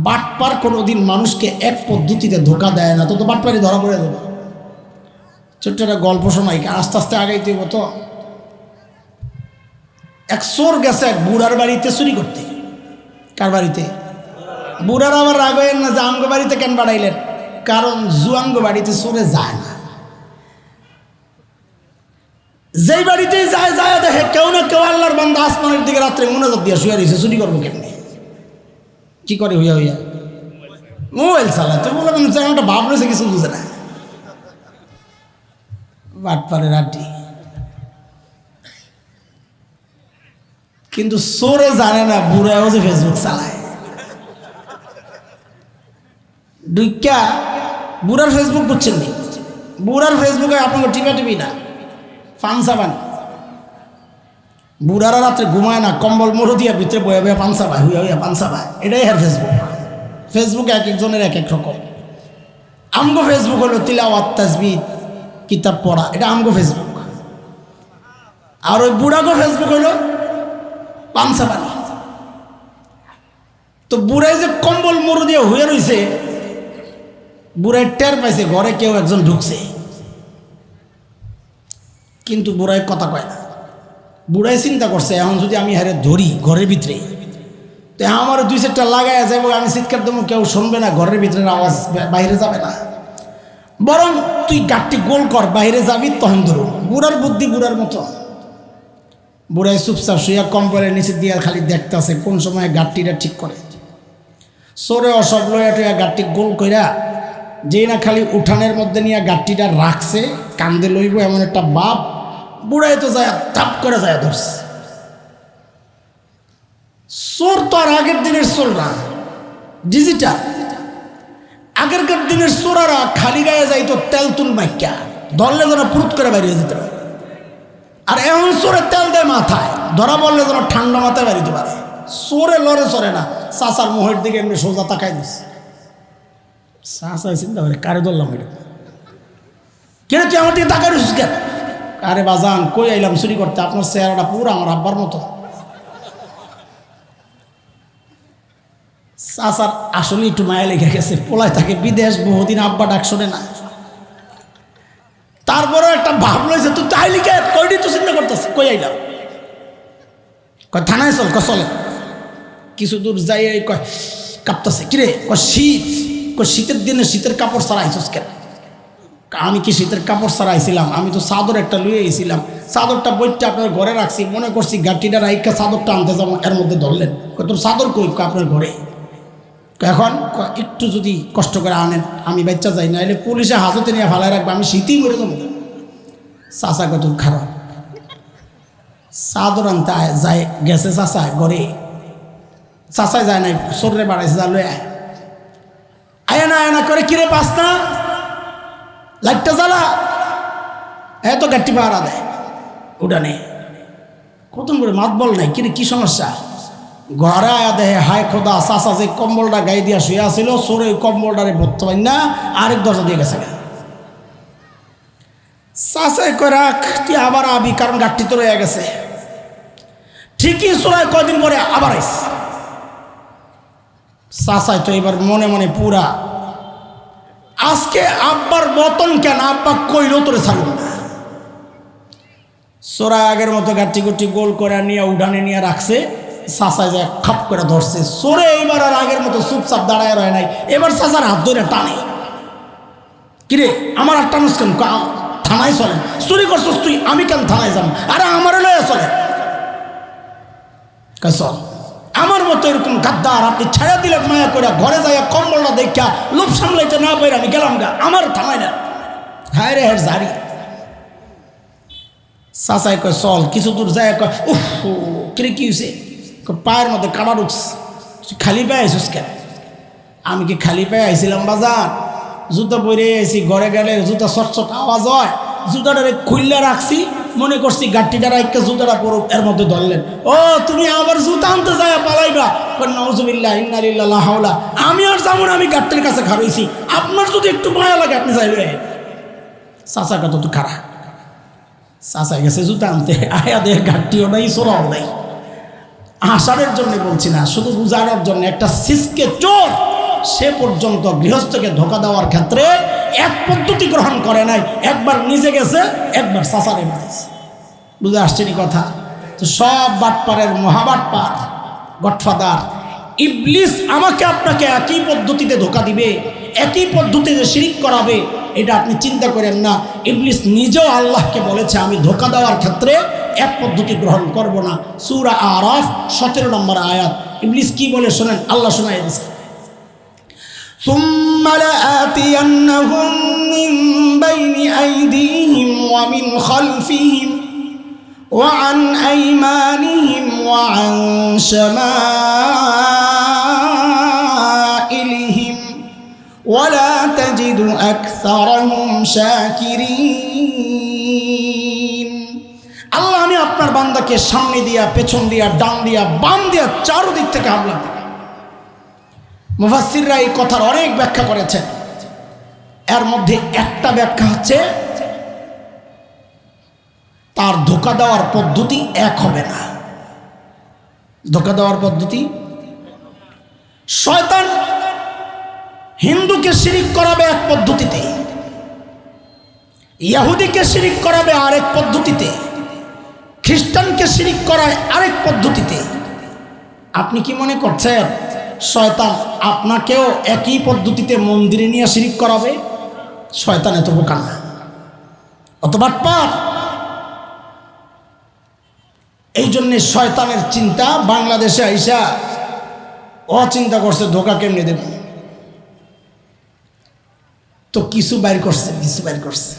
বাটপার কোনোদিন মানুষকে এক পদ্ধতিতে ধোকা দেয় না, তো বাটপারই ধরা পড়ে যাবে। ছোট্ট একটা গল্প শোনাই, আস্তে আস্তে আগাইতে হইব। তো এক চোর গেছে এক বুড়ার বাড়িতে চুরি করতে। কার বাড়িতে? বুড়ার আবার রাগ হইলেন না যে আমগো বাড়িতে কেন বাড়াইলেন? কারণ জুয়াঙ্গ বাড়িতে চোরে যায় না। যেই বাড়িতেই যায় যায় দেখে কেউ না কেউ আল্লাহর বান্দা আসমানের দিকে রাত্রে মোনাজাত দিয়া শুয়ে রয়েছে। চুরি করবো কেমনি? কি করে হইয়া হইয়া? মোবাইল চালায়। তো বলে একটা ভাব রয়েছে, কিছু বুঝে না। বাটপারের আড্ডি। কিন্তু চোরে জানে না বুড়াও যে ফেসবুক চালায়। ডুইকা বুড়ার ফেসবুক বুঝছেন নি? বুড়ার ফেসবুকে আপনাকে টিপা টিপি না, পানসা বান। বুড়ারা রাত্রে ঘুমায় না, কম্বল মোড়ো দিয়া ভিতরে বয়ে বয়ে পানসা পায়, হুইয়া হুইয়া পানসা পায়। এটাই আর ফেসবুক। ফেসবুক এক একজনের এক এক রকম। আমগো ফেসবুক হলো তিলাওয়াত, তাসবিহ, কিতাব পড়া, এটা আমগো ফেসবুক। আর ওই বুড়াগো ফেসবুক হলো পানসা পানি। তো বুড়াই যে কম্বল মোড়ো দিয়ে হয়ে রয়েছে, বুড়াই টের পাইছে ঘরে কেউ একজন ঢুকছে, কিন্তু বুড়াই কথা কয় না। বুড়াই চিন্তা করছে এখন যদি আমি হারে ধরি ঘরের ভিতরে, তো আমার 2-4টা লাগাইয়া যাবো, আমি চিৎকার দেবো, কেউ শুনবে না, ঘরের ভিতরে আওয়াজ বাইরে যাবে না। বরং তুই গাঠটি গোল কর, বাইরে যাবি তখন ধরুন। বুড়ার বুদ্ধি বুড়ার মতো। বুড়াই চুপচাপ শুয়া কম্বলের নিচে দিয়ে খালি দেখতে আছে কোন সময় গাঠটিটা ঠিক করে। সরে অসব লইয়া টুয়া গাঠটি গোল কইরা যেই না খালি উঠানের মধ্যে নিয়ে গাঠটিটা রাখছে, কান্দে লইব এমন একটা বাপ, বুড়াই তো যায় তাপ করে যায় ধরছে। চোর তো আর আগের দিনের চোর না, ডিজিটাল। আগেরকার দিনের চোরারা খালি গায়ে যাইতো তেল তুল মাইকা, ধরলে যেন পুরুত করে বেরিয়ে যেতে পারে। আর এমন চোরে তেল দেয় মাথায়, ধরা পড়লে যেন ঠান্ডা মাথায় বেরিতে পারে। চোরে লড়ে চড়ে না, চাচার মোহের দিকে এমনি সোজা তাকাই দিচ্ছে। চাচা চিন্তা করে কারে ধরলাম এটা, কেন তুই আমার দিকে তাকাই দিচ্ছিস কেন? আরে বাজান কই আইলাম চুরি করতে, আপনার চেহারাটা পুরো আমার আব্বার মতো। চাচার আসলে একটু মায়া লেগে গেছে, পোলায় থাকে বিদেশ, বহুদিন আব্বা ডাক শোনে না। তারপরে একটা ভাব লইছে, তুই তাই লিখে কয়টি তো চিন্তা করতেছে, কই আইলাম? থানায় চল, চলে কিছু দূর যাই কয় কাঁপতেছে, কিরে কয় শীত, কয় শীতের দিনে শীতের কাপড় ছাড়া আইসস কেন? আমি কি শীতের কাপড় ছাড়া আইছিলাম? আমি তো চাদর একটা লুয়ে আইছিলাম, চাদরটা বইটা আপনার ঘরে রাখছি, মনে করছি গাটিটা রাইকা চাদরটা আনতে যাবো, এর মধ্যে ধরলেন। তোর চাদর কই? আপনার ঘরে। এখন একটু যদি কষ্ট করে আনেন আমি বাচ্চা যাই না, এলে পুলিশে হাজতে নিয়ে ফালাই রাখবে, আমি শীতেই মরে যাবো। চাচা কত খারাপ, চাদর আনতে যায় গেছে চাচা ঘরে, চাচাই যায় নাই, সরে বাড়াইছে, যা লয়ে আয় না করে, কিরে পাস না লাইটটা জ্বালা, এত গাট্টি পাহারা দেয় উঠানে। কত করে মাত বল নাই, কিরে কি সমস্যা? ঘরে আয়া দেহে হায় খোদা, চাচা যে কম্বলটা গায়ে দিয়া শুয়ে আসছিল, সরে কম্বলটারে ভরতে পারি না, আরেক দরজা দিয়ে গেছে। চাচাই কয় রাখ, তুই আবার আবি, কারণ গাঠটি তো রয়ে গেছে। ঠিকই চোরায় কয়দিন পরে আবার আইস। চাচাই তো এবার মনে মনে পুরা, আজকে আব্বার বতন কেন, আব্বা কইলো তোরে ছাড়ব না। চোরায় আগের মতো গাঠি গুটি গোল করে নিয়ে উঠানে নিয়ে রাখছে, চাচাই যায় খাপ করে ধরছে। চোরে এইবার আর আগের মতো চুপচাপ দাঁড়ায় রয় নাই, এবার চাচার হাত ধরে টানে। কিরে আমার আর টানুস কেন? থানায় চলে, চুরি করছিস তুই, আমি কেন থানায় যাবো? আরে আমারও লয়ে চলে, চল। আমার মতো এরকম গাদ্দার আপনি ছায়া দিলেন মায়া করে, ঘরে যাইয়া কম্বলটা দেখা লোভ সামলাইতে না পারে আমি গেলাম গা, আমার থানায় না। হায় রে হের ঝাড়ি। চাচাই কয় চল, কিছু দূর যায়, কয় উফ কিরে কি হয়েছে? পায়ের মধ্যে কাটা ঢুকছে, খালি পায়ে আইসিস কেন? আমি কি খালি পায়ে আইছিলাম বাজার? জুতা পরে আইসি, ঘরে গেলে জুতা চটচট আওয়াজ হয়, জুতাটারে খুললে রাখছি, মনে করছি গাঠটিটা রাখতে জুতাটা পড়ুক, এর মধ্যে ধরলেন। ও তুমি আবার জুতা আনতে যায় পালাইবা? নাউজুবিল্লাহ ইন্না লিল্লাহি লা হাওলা। আমি আর যাবো না, আমি গাঠটির কাছে খারইছি, আপনার যদি একটু মায়া লাগে আপনি যাইবে। চাচা কত তো খারাপ। চাচা গেছে জুতা আনতে, আয়া দেয় গাঠটিও নাই, সোরাও নাই। আষাঢ়ের জন্য বলছি না, শুধু বুঝানোর জন্য। একটা সিসকে চোর সে পর্যন্ত গৃহস্থকে ধোকা দেওয়ার ক্ষেত্রে এক পদ্ধতি গ্রহণ করে নাই, একবার নিজে গেছে, একবার চাচারে মারিছে। বুঝে আসছেনি কথা? তো সব বাটপারের মহাবাটপার, গডফাদার ইবলিস আমাকে আপনাকে একই পদ্ধতিতে ধোকা দিবে, একই পদ্ধতিতে শিরিক করাবে, এটা আপনি চিন্তা করেন না। ইবলিস নিজেও আল্লাহকে বলেছে আমি ধোকা দেওয়ার ক্ষেত্রে এক পদ্ধতি গ্রহণ করব না। সূরা আরাফ 17 নম্বর আয়াত। ইবলিস কি বলে শোনেন, আল্লাহ শোনায় দিয়েছে, ثم لآتينهم من بين أيديهم ومن خلفهم وعن أيمانهم وعن شمائلهم ولا تجد أكثرهم شاكرين। আল্লাহ আমি আপনার বান্দাকে সামনে দিয়া, পেছন দিয়া, ডান দিয়া, বাম দিয়া, চারদিক থেকে হামলা দিই। মুফাসসিররা এই কথার অনেক ব্যাখ্যা করেছেন, এর মধ্যে একটা ব্যাখ্যা হচ্ছে তার ধোঁকা দেওয়ার পদ্ধতি এক হবে না। ধোঁকা দেওয়ার পদ্ধতি, শয়তান হিন্দুকে শিরিক করাবে এক পদ্ধতিতে, ইহুদিকে শিরিক করাবে আরেক পদ্ধতিতে, খ্রিস্টানকে শিরিক করায় আরেক পদ্ধতিতে। আপনি কি মনে করছেন শয়তান আপনাকেও একই পদ্ধতিতে মন্দিরে নিয়ে শিরিক করাবে? শয়তান এত বোকা না, অত বাটপার। এই জন্যে শয়তানের চিন্তা বাংলাদেশে আইসা অচিন্তা করছে ধোকা কেমনে দেব, তো কিছু বাইর করছে, কিছু বাইর করছে।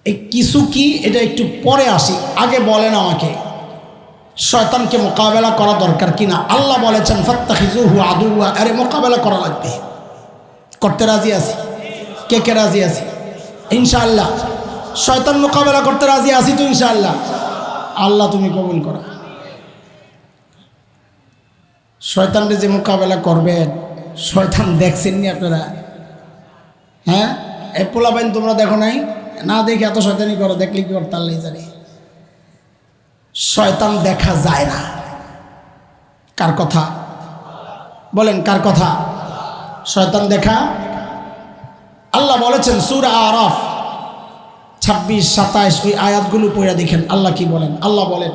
এই কিছু কি এটা একটু পরে আসি, আগে বলেন আমাকে শয়তানকে মোকাবেলা করা দরকার কিনা? আল্লাহ বলেছেন ফাত্তাখিযুহু আদুওয়া, আরে মোকাবেলা করা লাগবে। করতে রাজি আছি? কে কে রাজি আছি? ইনশাআল্লাহ শয়তান মোকাবেলা করতে রাজি আছি তো ইনশাআল্লাহ। আল্লাহ তুমি কবুল করো। শয়তানরে যে মোকাবেলা করবেন, শয়তান দেখছেননি আপনারা? হ্যাঁ, এ পোলাপাইন তোমরা দেখো নাই? না দেখে এত শয়তানি করো, দেখলে কি করতে আল্লাহ জানে। শয়তান দেখা যায় না। কার কথা বলেন, কার কথা? শয়তান দেখা। আল্লাহ বলেছেন সূরা আরাফ 26, 27 ওই আয়াতগুলো পড়ে দেখেন আল্লাহ কি বলেন। আল্লাহ বলেন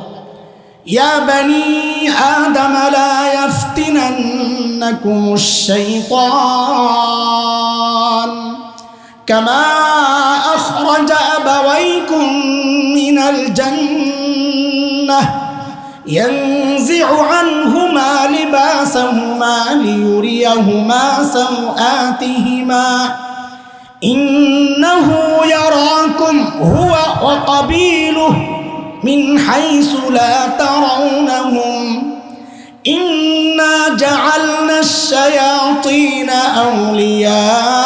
يا بني آدم لا يفتننكم الشيطان كما أخرج أبويكم من الجنة ينزع عنهما لباسهما ليريهما سوآتهما إنه يراكم هو وقبيله من حيث لا ترونهم إنا جعلنا الشياطين أولياء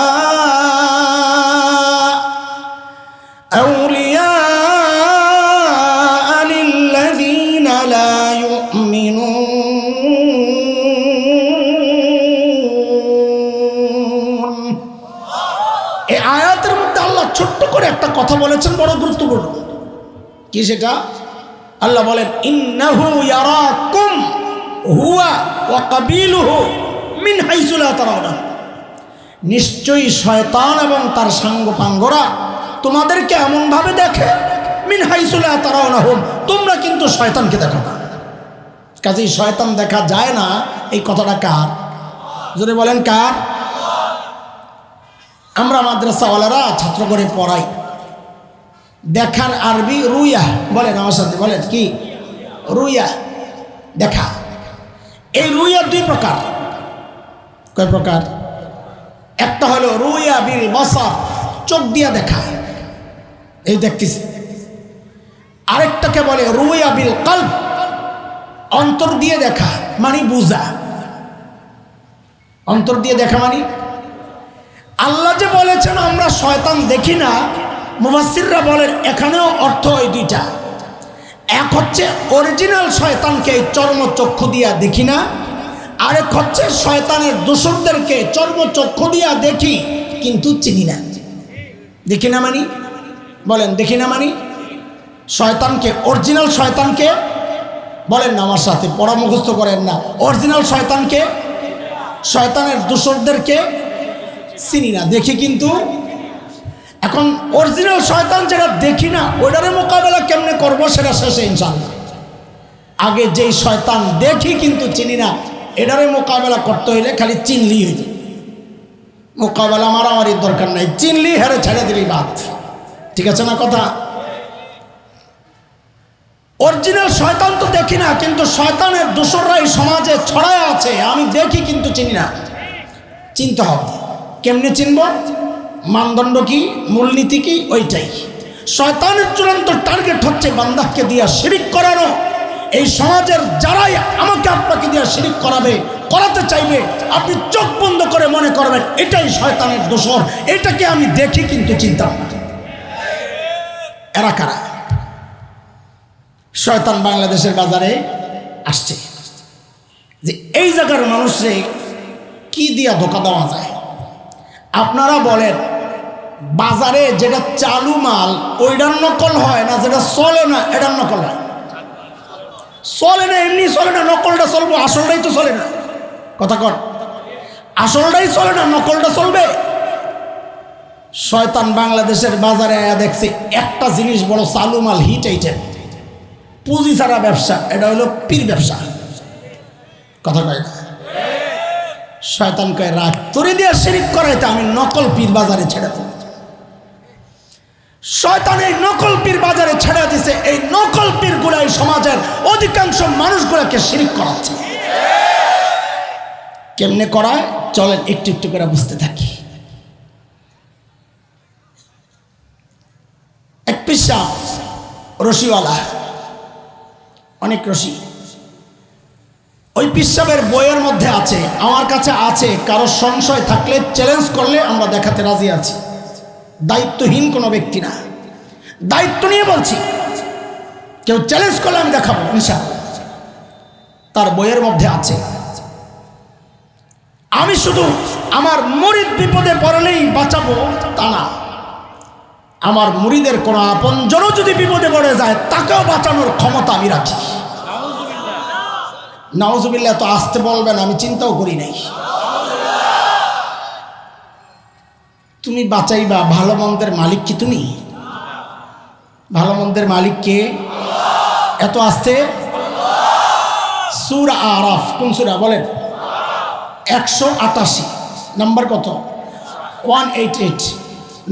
للذين لا يؤمنون এই আয়াতের মধ্যে আল্লাহ ছোট্ট করে একটা কথা বলেছেন বড় গুরুত্বপূর্ণ। কি সেটা? আল্লাহ বলেন ইন্নাহু ইয়ারাকুম হুয়া ওয়া কাবিলুহু মিন হাইসু লা তারাউনা, নিশ্চয়ই শয়তান এবং তার সাঙ্গপাঙ্গরা তোমাদেরকে এমন ভাবে দেখে মিন হাইসু লা তারাউনাহুম, তোমরা কিন্তু শয়তানকে দেখো না। কাজেই শয়তান দেখা যায় না, এই কথাটা কার? যদি বলেন কার? আমরা মাদ্রাসাওয়ালারা ছাত্র করে পড়াই, দেখার আরবি রুইয়া, বলেন আমার সাথে বলেন কি? রুইয়া, দেখা। এই রুইয়া দুই প্রকার। কয় প্রকার? একটা হলো রুইয়া বিল বসর, চোখ দিয়া দেখা, এই দেখতেছি। আরেকটাকে বলে রুইয়া বিল কলব, অন্তর দিয়ে দেখা, মানে বুঝা। অন্তর দিয়ে দেখা মানে আল্লাহ যে বলেছেন আমরা শয়তান দেখি না, মুফাসসিররা বলেন এখানেও অর্থ ওই দুইটা। এক হচ্ছে অরিজিনাল শয়তানকে চর্মচক্ষু দিয়া দেখি না, আরেক হচ্ছে শয়তানের দোসরদেরকে চর্মচক্ষু দিয়া দেখি কিন্তু চিনি না। দেখি না মানি? বলেন দেখি না মানি? শয়তানকে, অরিজিনাল শয়তানকে বলেন না আমার সাথে, পড়া মুখস্থ করেন না। অরিজিনাল শয়তানকে, শয়তানের দোসরদেরকে চিনি না, দেখি কিন্তু। এখন অরিজিনাল শয়তান যেটা দেখি না, ওইটারে মোকাবেলা কেমনে করবো সেটা শেষে ইনশাআল্লাহ। আগে যেই শয়তান দেখি কিন্তু চিনি না, এটারে মোকাবেলা করতে হইলে খালি চিনলি হইল, মোকাবেলা মারামারির দরকার নাই, চিনলি হেরে ছেড়ে দিলি বাদ। ঠিক আছে না কথা? অরিজিনাল শয়তান তো দেখি না, কিন্তু শয়তানের দোসররাই সমাজে ছড়ায় আছে, আমি দেখি কিন্তু চিনি না। চিনতে হবে। কেমনে চিনব? মানদণ্ড কি, মূলনীতি কি? ওইটাই। শয়তানের চূড়ান্ত টার্গেট হচ্ছে বান্দাকে দিয়া শিরিক করানো। এই সমাজের যারাই আমাকে আপনাকে দিয়া শিরিক করাতে চাইবে, আপনি চোখ বন্ধ করে মনে করবেন এটাই শয়তানের দোসর, এটাকে আমি দেখি কিন্তু চিনতাম না। এরা কারা? শয়তান বাংলাদেশের বাজারে আসছে যে এই জায়গার মানুষে কি দিয়া ধোকা দেওয়া যায়। আপনারা বলেন বাজারে যেটা চালু মাল ওইটার নকল হয় না, যেটা চলে না এটার নকল হয়? চলে না, এমনি চলে না, নকলটা চলবো, আসলটাই তো চলে না। কথা কর, আসলটাই চলে না, নকলটা চলবে। শয়তান বাংলাদেশের বাজারে আয়া দেখছে একটা জিনিস বড় চালু মাল, হিট আইটেম, পুঁজি ছাড়া ব্যবসা, এটা হলো পীর ব্যবসা। কথা কয় না? শয়তান কয় রাত তোরে দিয়ে শিরিক করাইতে আমি নকল পীর বাজারে ছেড়ে দেব। শয়তান এই নকল পীর বাজারে ছেড়ে দিছে, এই নকল পীর গুলাই সমাজের অধিকাংশ মানুষগুলাকে শিরিক করাচ্ছে। কেমনে করায় চলেন একটু একটু করে বুঝতে থাকি। এক পিসা রশিওয়ালা, অনেক রশি। ওই পিসাবের বইয়ের মধ্যে আছে, আমার কাছে আছে, কারো সংশয় থাকলে চ্যালেঞ্জ করলে আমরা দেখাতে রাজি আছি। দায়িত্বহীন কোনো ব্যক্তি না, দায়িত্ব নিয়ে বলছি। কেউ চ্যালেঞ্জ করলে আমি দেখাবো ইনশাআল্লাহ। তার বইয়ের মধ্যে আছে, আমি শুধু আমার মুরিদ বিপদে পড়লেই বাঁচাবো তা না, আমার মুরিদের কোনো আপনজনও যদি বিপদে পড়ে যায় তাকেও বাঁচানোর ক্ষমতা আমি রাখি। নাউজুবিল্লাহ, তো আসতে বলবেন, আমি চিন্তাও করি নাই। তুমি বাঁচাইবা, ভালো মন্দের মালিক কি তুমি? ভালো মন্দের মালিক কে? এত আসতে সূরা আরাফ। কোন সূরা বলেন? 188 নাম্বার কত? 188,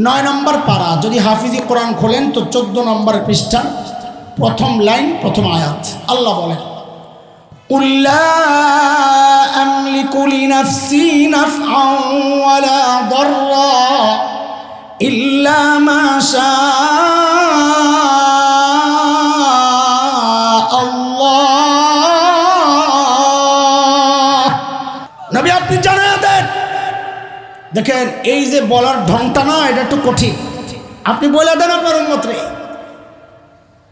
9 নম্বর পারা। যদি হাফিজি কোরআন খোলেন তো 14 নম্বর পৃষ্ঠা, প্রথম লাইন, প্রথম আয়াত। আল্লাহ বলেন, কুল লা আমলিকু লিনাফসি নাফআন ওয়ালা দাররা ইল্লা মা শাআ আল্লাহ। নবী আপনি জানিয়ে দেন। দেখেন এই যে বলার ঢংটা না, এটা একটু কঠিন। আপনি বলে দেন আপনার উম্মতরে।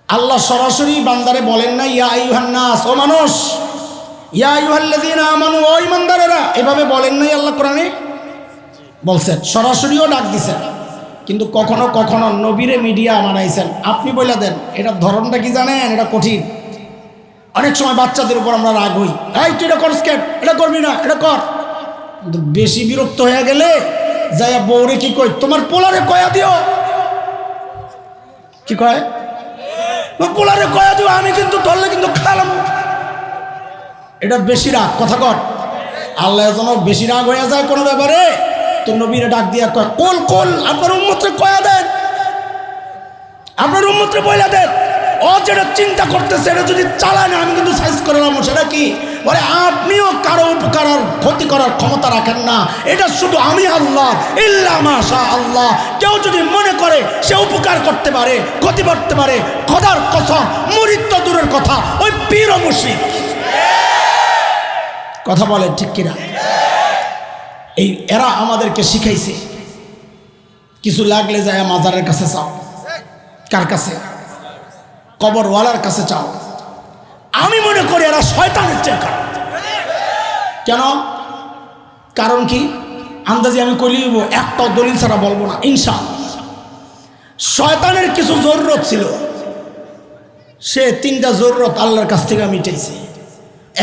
আল্লাহ সরাসরি বান্দারে বলেন না ইয়া আইয়ুহান নাস, ও মানুষ, ইয়া আইয়ুহাল্লাযীনা আমানু, ও ঈমানদারেরা, এভাবে বলেন নাই আল্লাহ কোরআনে? বলছেন, সরাসরিও ডাক দিছেন। কিন্তু কখনো কখনো নবীরে মিডিয়া বানাইছেন। আপনি বলে দেন, এটার ধরনটা কি জানেন? এটা কঠিন। অনেক সময় বাচ্চাদের উপর আমরা রাগ হই, এই তুই এটা করস কেন, এটা করবি না, এটা কর। কিন্তু বেশি বিরক্ত হয়ে গেলে যাইয়া বউরে কি কই, তোমার পোলারে কয়া দিও। কি কয়? পোলারে কয়া দিও, আমি কিন্তু ধরলে কিন্তু খালাম। এটা বেশি রাগ, কথা কর। আল্লাহ যেন বেশি রাগ হয়ে যায় কোনো ব্যাপারে, তো নবীরে ডাক দিয়া কয়, কোল কোল আপনার উম্মতরে কয়া দেন, আপনার উম্মতরে বইলা দেন। ও যেটা চিন্তা করতেছে এটা যদি চালায় না, আমি কিন্তু সাইজ করলাম। সেটা কি বলে? আপনিও কারো উপকার আর ক্ষতি করার ক্ষমতা রাখেন না, এটা শুধু আমি আল্লাহ, ইল্লা মা শা আল্লাহ। কেউ যদি মনে করে সে উপকার করতে পারে, ক্ষতি করতে পারে, খোদার কসম, মুরিদ তো দূরের কথা, ওই পীর ও মুশরিক। কথা বলে ঠিক কিনা? এই এরা আমাদেরকে শিখাইছে, কিছু লাগলে যায় মাজারের কাছে চাও। কার কাছে? কবরওয়ালার কাছে চাও। আমি মনে করি এরা শয়তানের চেয়ে খারাপ। কেন? কারণ কি? আন্দাজি আমি কইলিব, একটা দলিল ছাড়া বলবো না ইনশাআল্লাহ। শয়তানের কিছু জরুরত ছিল, সে 3টা জরুরত আল্লাহর কাছ থেকে মিটাইছে।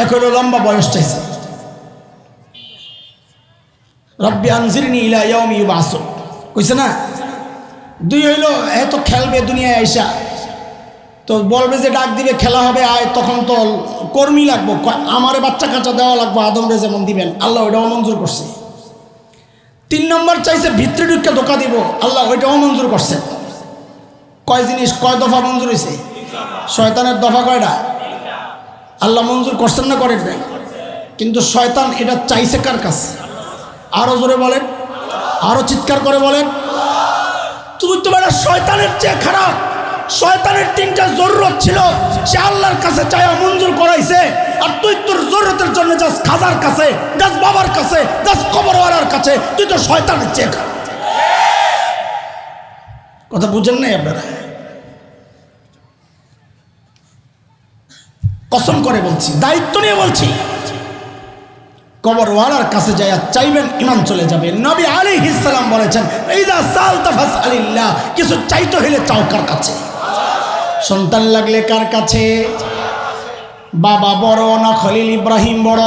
এক হলো লম্বা বয়স চাইছে, রব্বি আনজিরনি ইলা ইয়াউমি ইউবাসুন কইছে না। 2 হইলো এত খেলবে দুনিয়ায় আইসা, তো বলবে যে ডাক দিবে খেলা হবে আয়, তখন তো কর্মী লাগবো, আমারে বাচ্চা কাচ্চা দেওয়া লাগবো, আদমরে যেমন দিবেন, আল্লাহ ওইটাও মঞ্জুর করছে। 3 নম্বর চাইছে ভিতরে ঢুকে ধোকা দিব, আল্লাহ ওইটাও মঞ্জুর করছে। কয় জিনিস, কয় দফা মঞ্জুর হয়েছে? শয়তানের দফা কয়টা? আল্লাহ মঞ্জুর করছেন না করেন নাই? কিন্তু শয়তান এটা চাইছে কার কাছে? আরো জোরে বলেন, আরো চিৎকার করে বলেন। তুই তো বেটা শয়তানের চেয়ে খারাপ। শয়তানের 3টা জরুরত ছিল, সে আল্লাহর কাছে চাইয়া মঞ্জুর করাইছে। আর তুই তোর জরুরতের জন্য যাস খাজার কাছে, যাস বাবার কাছে, যাস কবরওয়ালার কাছে। তুই তো শয়তানের চেয়ে খারাপ। কথা বুঝেন নাই আপনারা? কসম করে বলছি, দায়িত্ব নিয়ে বলছি, কবরওয়ালার কাছে যাইয়া চাইবেন, ঈমান চলে যাবে। নবী আলাইহিস সালাম বলেছেন, ইযা সালতা ফাসআলিল্লাহ, কিছু চাইতে হলে চাও কার কাছে? সন্তান লাগলে কার কাছে? বাবা বড় না খলিল ইব্রাহিম বড়?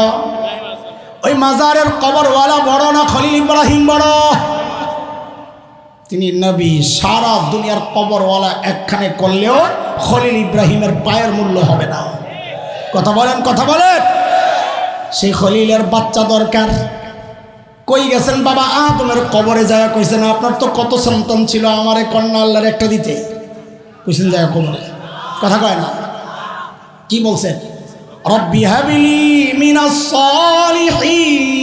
ওই মাজারের কবরওয়ালা বড় না খলিল ইব্রাহিম বড়? তিনি নবী। সারা দুনিয়ার কবরওয়ালা একখানে করলেও খলিল ইব্রাহিমের পায়ের মূল্য হবে না। কথা বলেন, কথা বলেন। সেই খলিলের বাচ্চা দরকার। কই গেছেন বাবা আদমের কবরে যায়, কইছেন আপনার তো কত সন্তান ছিল, আমারে কন্যা আল্লাহর একটা দিতে, কইছেন যায় কবরে? কথা কয় না? কি বলছেন? রব্বি হাবিলি মিনাস সালিহিন।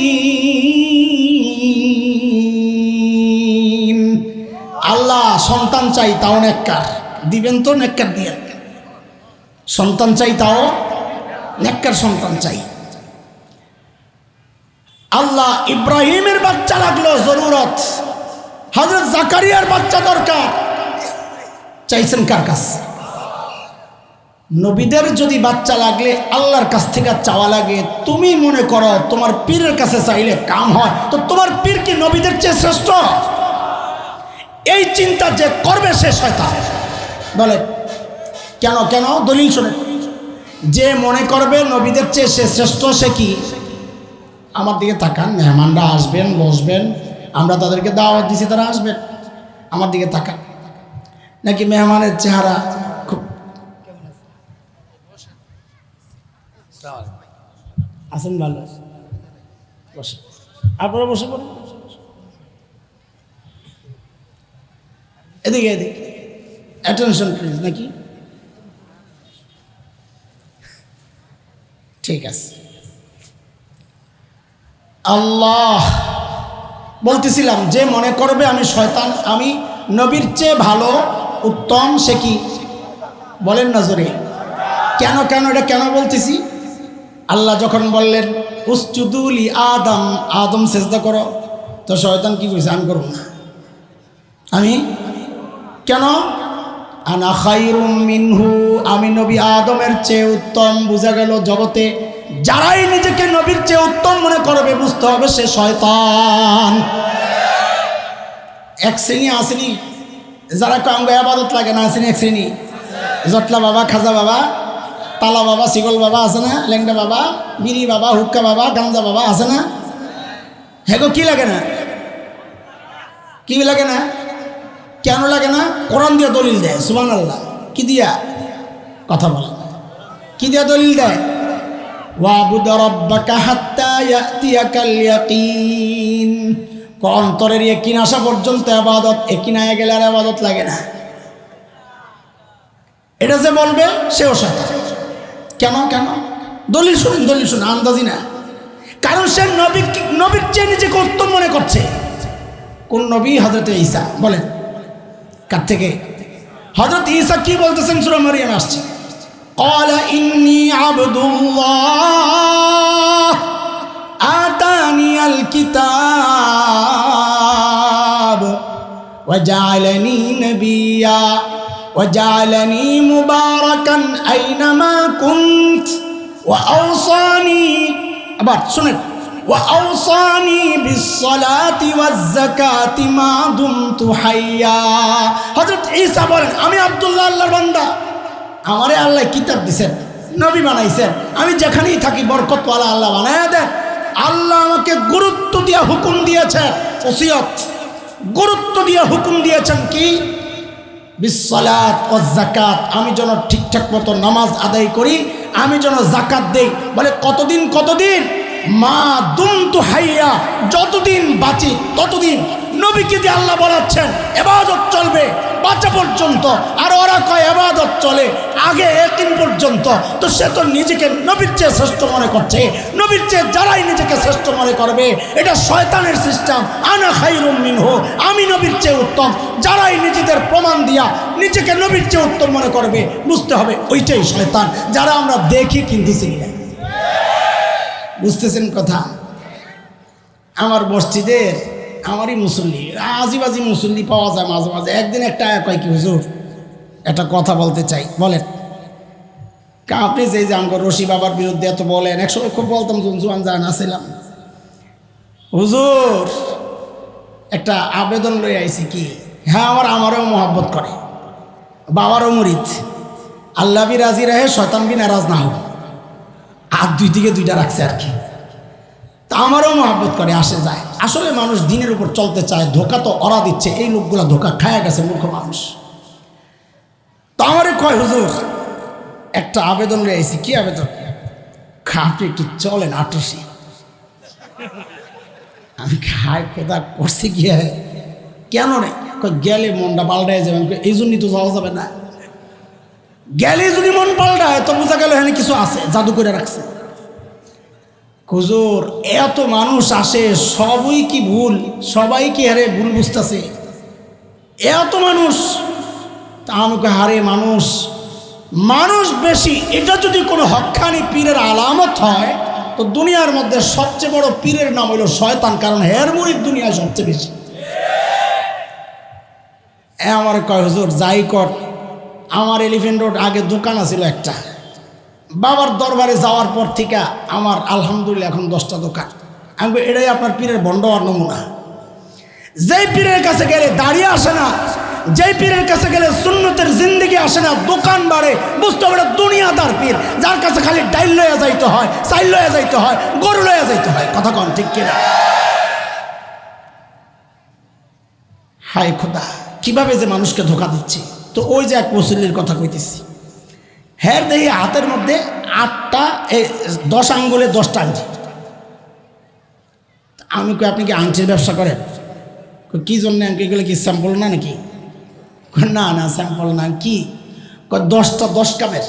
আল্লাহ সন্তান চাই, তাও নেককার দিবেন তো, নেককার দিয়ে। সন্তান চাই, তাও নেককার সন্তান চাই। আল্লাহ ইব্রাহিমের বাচ্চা লাগলো জরুরত, হযরত জাকারিয়ার বাচ্চা দরকার, চাইছেন কার কাছে? নবীদের যদি বাচ্চা লাগলে আল্লাহর কাছ থেকে চাওয়া লাগে, তুমি মনে করো তোমার পীরের কাছে চাইলে কাম হয়, তো তোমার পীর কি নবীদের চেয়ে শ্রেষ্ঠ? এই চিন্তা যে করবে সে শয়তান। বলে কেন? কেন? দলিল শুনে। যে মনে করবে নবীদের চেয়ে সে শ্রেষ্ঠ, সে কি? আমার দিকে তাকান, মেহমানরা আসবেন, বসবেন, আমরা তাদেরকে দাওয়াত দিছি, তারা আসবেন, আমার দিকে তাকান। নাকি মেহমানের চেহারা খুব আসেন ভালো বসে, আপনারা বসে পড়ুন। এদিকে এদিকে অ্যাটেনশন প্লিজ, নাকি ঠিক আছে। আল্লাহ বলতেছিলাম, যে মনে করবে আমি শয়তান, আমি নবীর চেয়ে ভালো উত্তম, সে কি বলেন না জোরে। কেন কেন এটা কেন বলতেছি? আল্লাহ যখন বললেন উসজুদুলি আদম, আদম সেজদা করো, তো শয়তান কি কইছে? আমি করব না। আমি কেন? আনা খায়রুম মিনহু, আমি নবী আদমের চেয়ে উত্তম। বুঝা গেল, জগতে যারাই নিজেকে নবীর চেয়ে উত্তম মনে করবে বুঝতে হবে সে শয়তান। এক শ্রেণী আসেনি যারা কাঙ্গ আবাদত লাগে না, আসেনি এক শ্রেণী, জটলা বাবা, খাজা বাবা, তালা বাবা, শিগল বাবা আছে না, ল্যাংডা বাবা, বিড়ি বাবা, হুক্কা বাবা, গাঞ্জা বাবা আছে না? হ্যাঁ গো, কি লাগে না? কি লাগে না? কেন লাগে না? কোরআন দিয়ে দলিল দেয়, সুবহানাল্লাহ। কি দিয়া কথা বলে? কি দিয়া দলিল দেয়? ওয়াবুদ রাব্বাকা হাত্তা ইয়াতিয়াকাল ইয়াকিন। অন্তরের ইয়াকিন আসা পর্যন্ত ইবাদত, ইয়াকিন আয়া গেলে আর ইবাদত লাগে না। এটা যে বলবে সেও শয়তান। কেন কেন? দলিল শুনুন, দলিল শুনুন, আন্দাজি না। কারণ সে নবীর চেয়ে নিজেকে উত্তম মনে করছে। কোন নবী? হযরত ঈসা। বলেন কার থেকে? হযরত ঈসা কি বলতেছেন? সূরা মারইয়াম আসছে, ক্বালা ইন্নী আবদুল্লাহ আতানিয়াল কিতাব ওয়া জাআলানি নাবিয়্যা ওয়া জাআলানি মুবারাকান আইনামা কুনত ওয়া আওসানি, আবার শুনেন, ওয়া আওসানি বিসসালাতি ওয়াজ যাকাতি মা দুমতু হাইয়া। হযরত ঈসা বলেন, আমি আব্দুল্লাহ আল্লাহর বান্দা, আমারে আল্লাহ কিতাব দিয়েছেন, নবী বানাইছেন, আমি যেখানেই থাকি বরকতওয়ালা আল্লাহ বানায়া দেন। আল্লাহ আমাকে গুরুত্ব দিয়ে হুকুম দিয়েছেন, ওসিয়ত, গুরুত্ব দিয়ে হুকুম দিয়েছেন কি? বিসসালাত ওয়াজ যাকাত, আমি যেন ঠিকঠাক মতো নামাজ আদায় করি, আমি যেন যাকাত দেই। বলে কতদিন? কতদিন? মা দুমতু হাইয়া, যতদিন বাঁচি ততদিন নবীকে দিয়ে আল্লাহ বলাচ্ছেন ইবাদত চলবে বাঁচা পর্যন্ত। আর ওরা কয় ইবাদত চলে আগে ইয়াকিন পর্যন্ত। তো সে তো নিজেকে নবীর চেয়ে শ্রেষ্ঠ মনে করছে। নবীর চেয়ে যারাই নিজেকে শ্রেষ্ঠ মনে করবে, এটা শয়তানের সিস্টেম। আনা খায়রুম মিনহু, আমি নবীর চেয়ে উত্তম। যারাই নিজেদের প্রমাণ দিয়া নিজেকে নবীর চেয়ে উত্তম মনে করবে, বুঝতে হবে ওইটাই শয়তান, যারা আমরা দেখি কিন্তু চিনি না। বুঝতেছেন কথা? আমার মসজিদের আমারই মুসল্লি, আজিবাজি মুসল্লি পাওয়া যায় মাঝে মাঝে। একদিন একটা কয় কি, হুজুর একটা কথা বলতে চাই। বলেন। আপনি যে আমার রশি বাবার বিরুদ্ধে এত বলেন, একসময় খুব বলতাম জুয়ান জান আসছিলাম। হুজুর একটা আবেদন লই আইছি। কি? হ্যাঁ, আমারও মহব্বত করে, বাবারও মুরিদ, আল্লাহ বি রাজি রাহে, শয়তান বি নারাজ না হোক, আর দুই দিকে দুইটা রাখছে আর কি। তা আমারও মহব্বত করে, আসে যায়। আসলে মানুষ দিনের উপর চলতে চায়, ধোকা তো ওরা দিচ্ছে, এই লোকগুলা ধোকা খায়া গেছে, মূর্খ মানুষ। তা আমারে কয়, হুজুর একটা আবেদন রয়েছে। কি আবেদন? আপনি একটু চলেন আটশি। আমি খাই খোদা করছি গিয়ে, কেন রে? গেলে মনটা পাল্টায় যাবেন, এই জন্যই তো যাওয়া যাবে না। গেলে যদি মন পাল্টায় তো বোঝা গেল এখানে কিছু আছে, জাদু করে রাখছে। হুজুর এত মানুষ আসে, সবই কি ভুল? সবাই কি হারে ভুল বুঝতেছে? এত মানুষ, তা আমাকে হারে মানুষ মানুষ বেশি। এটা যদি কোনো হক্কানি পীরের আলামত হয়, তো দুনিয়ার মধ্যে সবচেয়ে বড় পীরের নাম হইল শয়তান, কারণ হের মুরিদ দুনিয়ায় সবচেয়ে বেশি। আমার কয়, হুজুর যাই কর, আমার এলিফেন্ট রোড আগে দোকান আছিল একটা, বাবার দরবারে যাওয়ার পর থেকে আমার আলহামদুলিল্লাহ এখন 10টা দোকান। আমি এটাই আপনার পীরের ভণ্ডার নমুনা। যেই পীরের কাছে গেলে দাঁড়িয়ে আসে না, যেই পীরের কাছে গেলে সুন্নতের জিন্দেগি আসে না, দোকান বাড়ে, বুঝতে হবে দুনিয়াদার পীর, যার কাছে খালি ডাইল লইয়া যাইতে হয়, চাইল লইয়া যাইতে হয়, গরু লইয়া যাইতে হয়। কথা কন ঠিক কিনা? হায় খোদা, কিভাবে যে মানুষকে ধোকা দিচ্ছে। তো ওই যে এক মুসল্লির কথা কইতেছি, হ্যাঁ দেখি হাতের মধ্যে 8টা 10 আঙ্গুলে 10টা আংটি। আমি কই আপনি কি আংটির ব্যবসা করেন? কি জন্য আংটি? এগুলো কি স্যাম্পল না নাকি? না না স্যাম্পল না। কি? 10টা 10 কামের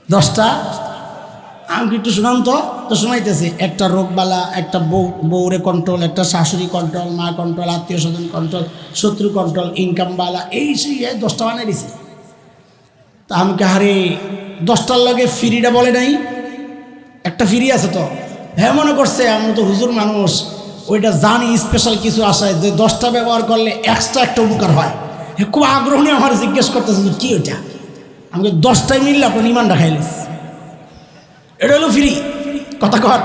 10টা। আমি একটু শুনান তো শোনাইতেছি। একটা রোগবালা, একটা বউরে কন্ট্রোল, একটা শাশুড়ি কন্ট্রোল, মা কন্ট্রোল, আত্মীয় স্বজন কন্ট্রোল, শত্রু কন্ট্রোল, ইনকামবালা, এই সেই 10টা বানাই দিছে। তা আমি কে হারে 10টার লগে ফ্রিটা বলে নাই? একটা ফ্রি আছে তো। হ্যাঁ মনে করছে আমি তো হুজুর মানুষ, ওইটা জানি স্পেশাল কিছু আসায় যে 10টা ব্যবহার করলে এক্সট্রা একটা উপকার হয়। হ্যাঁ খুব আগ্রহ নিয়ে আমার জিজ্ঞেস করতেছে কি ওইটা। আমাকে 10টায় মিললে আপনার ইমানটা খাইলিস, এটা হলো ফ্রি কথা কর।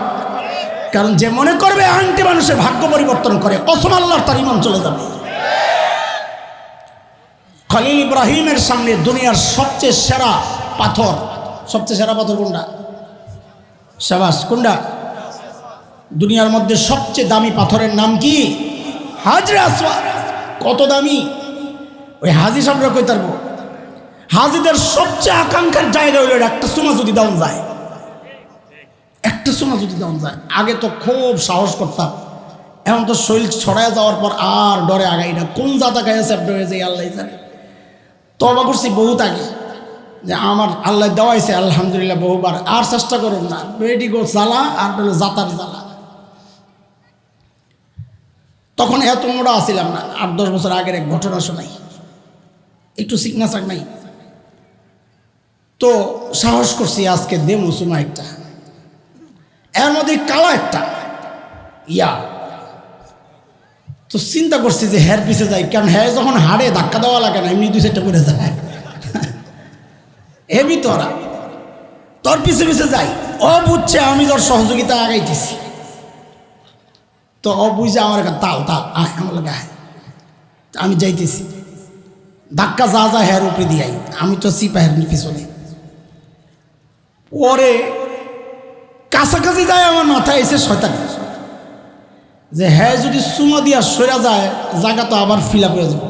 কারণ যে মনে করবে আংটি মানুষের ভাগ্য পরিবর্তন করে, কসম আল্লাহর, তার ইমান চলে যাবে। খলিল ইব্রাহিমের সামনে দুনিয়ার সবচেয়ে সেরা পাথর, সবচেয়ে সেরা পাথর কোনটা? শাবাশ, কোনটা? দুনিয়ার মধ্যে সবচেয়ে দামি পাথরের নাম কি? হাজরে আসওয়াদ। কত দামি? ওই হাজি সাহেবরা কই তারবো। হাজিদের সবচেয়ে আকাঙ্ক্ষার জায়গা হইল একটা সুমা যদি দাউন যায়, একটা সুমা যদি দাউন যায়। আগে তো খুব সাহস করতাম, এখন তো শরীর ছড়ায় যাওয়ার পর আর ডরে আগাই না। কোন জাতা গাইছে ডরে যে আল্লাহ জানে। তওবা করছি বহুত আগে যে আমার আল্লাহ দেওয়াইছে আলহামদুলিল্লাহ বহুবার, আর চেষ্টা করুন না। বেডি গো জ্বালা আর হলো জাতার জ্বালা। তখন এত মোড়া আসিলাম না। 8-10 বছর আগের এক ঘটনা শোনাই, একটু সিগনেচার নাই তো সাহস করছি আজকে দেমু সুমা একটা। এর মধ্যে কালা একটা ইয়া, তো চিন্তা করছি যে হ্যার পিছে যাই, কারণ হ্যাঁ যখন হাড়ে ধাক্কা দেওয়া লাগে না, এমনি 2-4টা করে যায়। হেবি তোরা, তোর পিছে পিছে যাই। ও বুঝছে আমি তোর সহযোগিতা আগাইতেছি, তো ও বুঝছে আমার তাল তাল আয় আমার লাগে আয়। আমি যাইতেছি, ধাক্কা যা যা হ্যার উপরে দিয়াই, আমি তো চিপা হ্যার পিছনে। ওরে কাছাকাছি যায়, আমার মাথায় এসে শয়তান যে হ্যাঁ যদি সুমা দিয়া সরা যায় জায়গা তো আবার ফিল আপ হয়ে যাবে।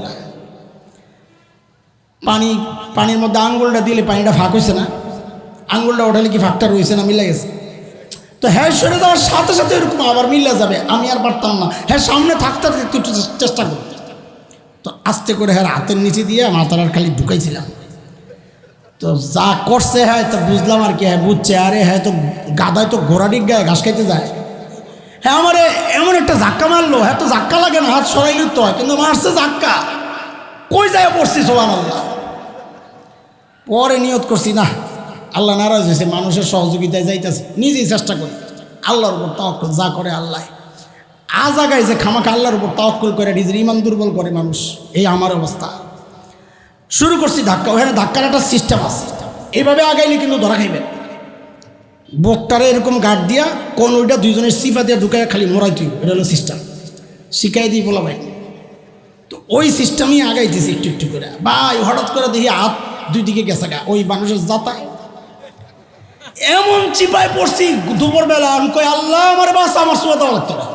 পানির মধ্যে আঙ্গুলটা দিলে পানিটা ফাঁক হয়েছে না, আঙ্গুলটা ওঠালে কি ফাঁকটা রয়েছে না, মিলে গেছে। তো হ্যাঁ সরে যাওয়ার সাথে সাথে এরকম আবার মিলে যাবে। আমি আর পারতাম না, হ্যাঁ সামনে থাকতে একটু চেষ্টা করি। তো আস্তে করে হ্যাঁ হাতের নিচে দিয়ে মাথার আর খালি ঢুকাইছিলাম। তো যা করছে হ্যাঁ তো বুঝলাম আর কি, হ্যাঁ বুঝছে। আরে হ্যাঁ তো গাদায় তো ঘোড়াডির গায়ে ঘাস খাইতে যায়। হ্যাঁ আমারে এমন একটা ধাক্কা মারলো, হ্যাঁ তো ধাক্কা লাগে না, হাত সরাইলে তো হয়, কিন্তু মারছে ধাক্কা। কই যায় পড়ছি সুবহানাল্লাহ। পরে নিয়ত করছি না, আল্লাহ নারাজ হয়েছে, মানুষের সহযোগিতায় যাইতেছে, নিজেই চেষ্টা করি। আল্লাহর উপর তাওয়াক্কুল, যা করে আল্লাহ। আজাগায় যে খামাখা আল্লাহর উপর তাওয়াক্কুল করে নিজের ইমান দুর্বল করে মানুষ, এই আমার অবস্থা। শুরু করছি ধাক্কা, ওখানে ধাক্কার একটা সিস্টেম আছে, এইভাবে আগাইলে কিন্তু ধরা খাইবে। বকটারে এরকম গার্ড দিয়া কোন ওইটা দুইজনের সিফা দিয়ে ঢুকায় খালি মরাই তুই, এটা হলো সিস্টেম। শিখাই দিই বলা ভাই। তো ওই সিস্টেমই আগাইতেছি একটু একটু করে। ভাই হঠাৎ করে দেখি হাত দুই দিকে গেছে গা, ওই মানুষের যাতায় এমন চিপায় পড়ছি দুপুরবেলা। আমি কই আল্লাহ আমার বাস, আমার সুয়া দেওয়া লাগতো না।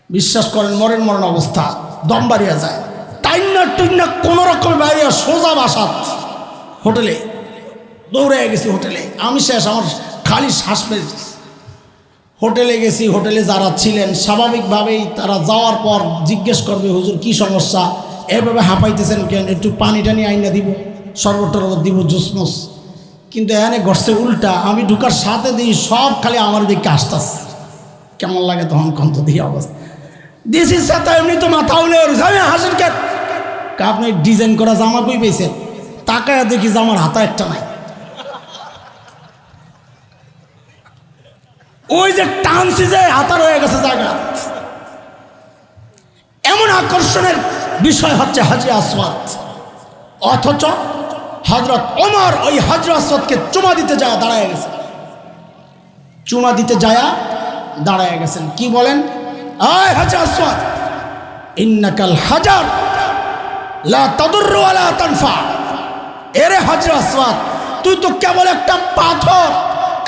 বিশ্বাস করেন মরণ অবস্থা, দম বাড়িয়া যায়। টাইনা টুইনা কোনো রকম বাইরে সোজা বাসাত হোটেলে দৌড়ে গেছি। হোটেলে আমি শেষ, আমার খালি শ্বাস পেয়েছি। হোটেলে গেছি, হোটেলে যারা ছিলেন স্বাভাবিকভাবেই তারা যাওয়ার পর জিজ্ঞেস করবে হুজুর কি সমস্যা, এভাবে হাঁপাইতেছেন কেন, একটু পানি টানি আইনা দিব, শরবত টরবত দিব, জুসমুস। কিন্তু এখানে ঘটছে উল্টা। আমি ঢুকার সাথে দিই সব খালি আমার দিকে আসতেছে। কেমন লাগে তখন কন্ত দিয়ে অবস্থা। দিসির সাথে এমনি তো মাথা উলে আমি হাসেন কেন, আপনি ডিজাইন করা জামা কই পেয়েছেন? তাকায় দেখি জামার হাতা একটা নাই। ওই যে টানছি যে হাতা রয়ে গেছে জায়গা। এমন আকর্ষণের বিষয় হচ্ছে হাজরে আসওয়াদ। অথচ হযরত ওমর ওই হাজরে আসওয়াদকে চুমা দিতে যায় দাঁড়ায় গেছে। চুমা দিতে যায় দাঁড়ায় গেছেন। কি বলেন? আয় হাজরে আসওয়াদ, ইন্নাকাল হাজার লা তাদুররু ওয়ালা তানফা। এরে হাজরে আসওয়াদ, তুই তো কেবল একটা পাথর,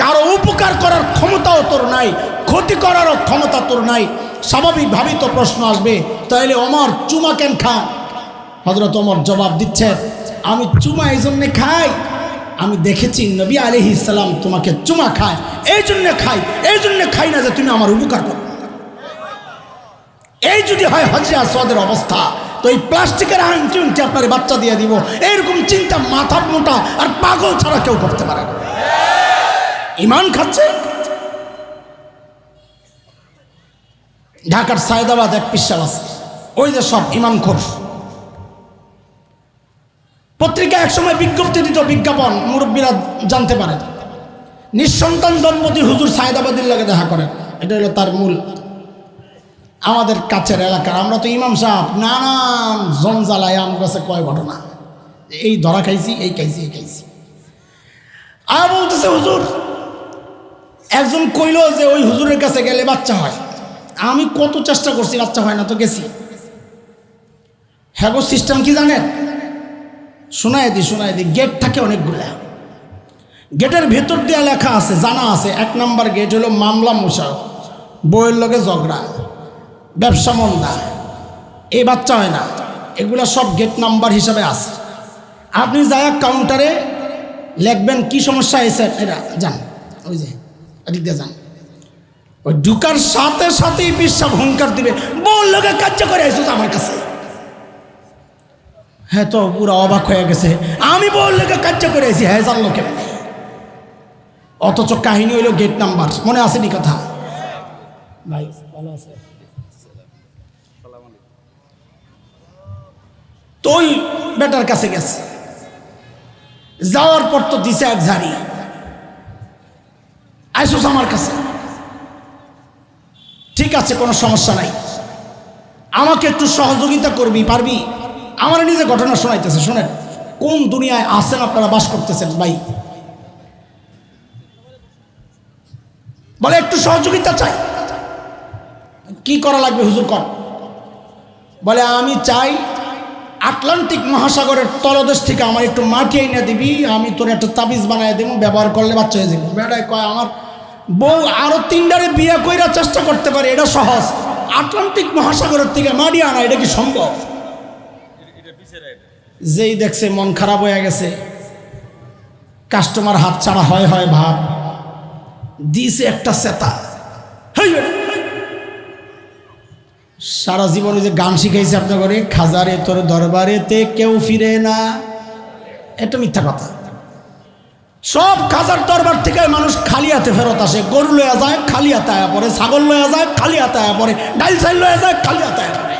কারো উপকার করার ক্ষমতাও তোর নাই, ক্ষতি করারও ক্ষমতা তোর নাই। স্বাভাবিকভাবেই তো প্রশ্ন আসবে, তাইলে ওমর চুমা কেন খান? হযরত ওমর জবাব দিচ্ছে, আমি চুমা এই জন্যে খাই, আমি দেখেছি নবী আলাইহিস সালাম তোমাকে চুমা খায়, এই জন্যে খাই, এই জন্যে খাই না যে তুমি আমার উপকার করো। এই যদি হয় হজরে আসওয়াদের অবস্থা, তো এই প্লাস্টিকের আংটি আপনার বাচ্চা দিয়ে দিব, এইরকম চিন্তা মাথা মোটা আর পাগল ছাড়া কেউ করতে পারে না। ইমান খাচ্ছে। ঢাকার সায়দাবাদ এক পিসাল আছে, ওই যে সব ইমাম খোর। পত্রিকা একসময় বিজ্ঞপ্তি দিত, বিজ্ঞাপন, মুরব্বীরা জানতে পারেন, নিঃসন্তান দম্পতি হুজুর সায়দাবাদের লাগে দেখা করেন। এটা হলো তার মূল। আমাদের কাছের এলাকার, আমরা তো ইমাম সাহেব নানান জঞ্জালায় আম কাছে কয় ঘটনা, এই ধরা খাইছি, এই খাইছি, এই খাইছি। আর বলতেছে হুজুর, একজন কইল যে ওই হুজুরের কাছে গেলে বাচ্চা হয়। আমি কত চেষ্টা করছি, বাচ্চা হয় না, তো গেছি। হ্যাঁ গো, সিস্টেম কি জানেন? শোনায় দি গেট থাকে অনেকগুলা, গেটের ভেতর দিয়ে লেখা আছে, জানা আছে, 1 নম্বর গেট হলো মামলা মোশা, বইয়ের লগে ঝগড়া, ব্যবসা মন্দা, এই বাচ্চা হয় না, এগুলা সব গেট নাম্বার হিসাবে আছে। আপনি যায় কাউন্টারে লিখবেন কি সমস্যা হয়েছে, এটা যান, ওই যে এদিক দিয়ে যান। ওই ঢুকার সাথে সাথেই বিশ্বাস হুঙ্কার দিবে, বল লোকে কার্য করে আসছো আমার কাছে। হ্যাঁ, তো পুরো অবাক হয়ে গেছে, আমি বল লোকে কার্য করে আসি, হ্যাঁ জানলো কেমন? অথচ কাহিনী হইল গেট নাম্বার। মনে আসেনি কথা? ভাই ভালো আছে। তো ওই বেটার কাছে গেছে, যাওয়ার পর তো দিছে এক ঝাড়ি, আইসোস আমার কাছে, ঠিক আছে কোনো সমস্যা নাই, আমাকে একটু সহযোগিতা করবি, পারবি? আমার নিজে ঘটনা শোনাইতেছে, শোনেন কোন দুনিয়ায় আছেন আপনারা, বাস করতেছেন ভাই। বলে একটু সহযোগিতা চাই। কি করা লাগবে হুজুর কর? বলে আমি চাই আটলান্টিক মহাসাগরের তলদেশ থেকে আমার একটু মাটি এনে দিবি, আমি তোর একটা তাবিজ বানাই দেবো, ব্যবহার করলে বাচ্চা হয়ে যাবে। বেটায় কয় আমার বউ আরো 3টারে বিয়ে কইরা চেষ্টা করতে পারে, এটা সহজ, আটলান্টিক মহাসাগরের থেকে মাটি আনা এটা কি সম্ভব? যেই দেখছে মন খারাপ হয়ে গেছে, কাস্টমার হাত ছাড়া হয় ভাব দিছে একটা সেতা। সারা জীবনে যে গান শিখাইছে আপনার ঘরে, খাজারে তোর দরবারেতে কেউ ফিরে না, এটা মিথ্যা কথা। সব খাজার দরবার থেকে মানুষ খালি হাতে ফেরত আসে। গরু লয়া যায় খালি হাতে আয়া পরে, ছাগল লয়া যায় খালি হাতে আয়া পরে, ডাইল চাইল লয়া যায় খালি হাতে আয়া পরে।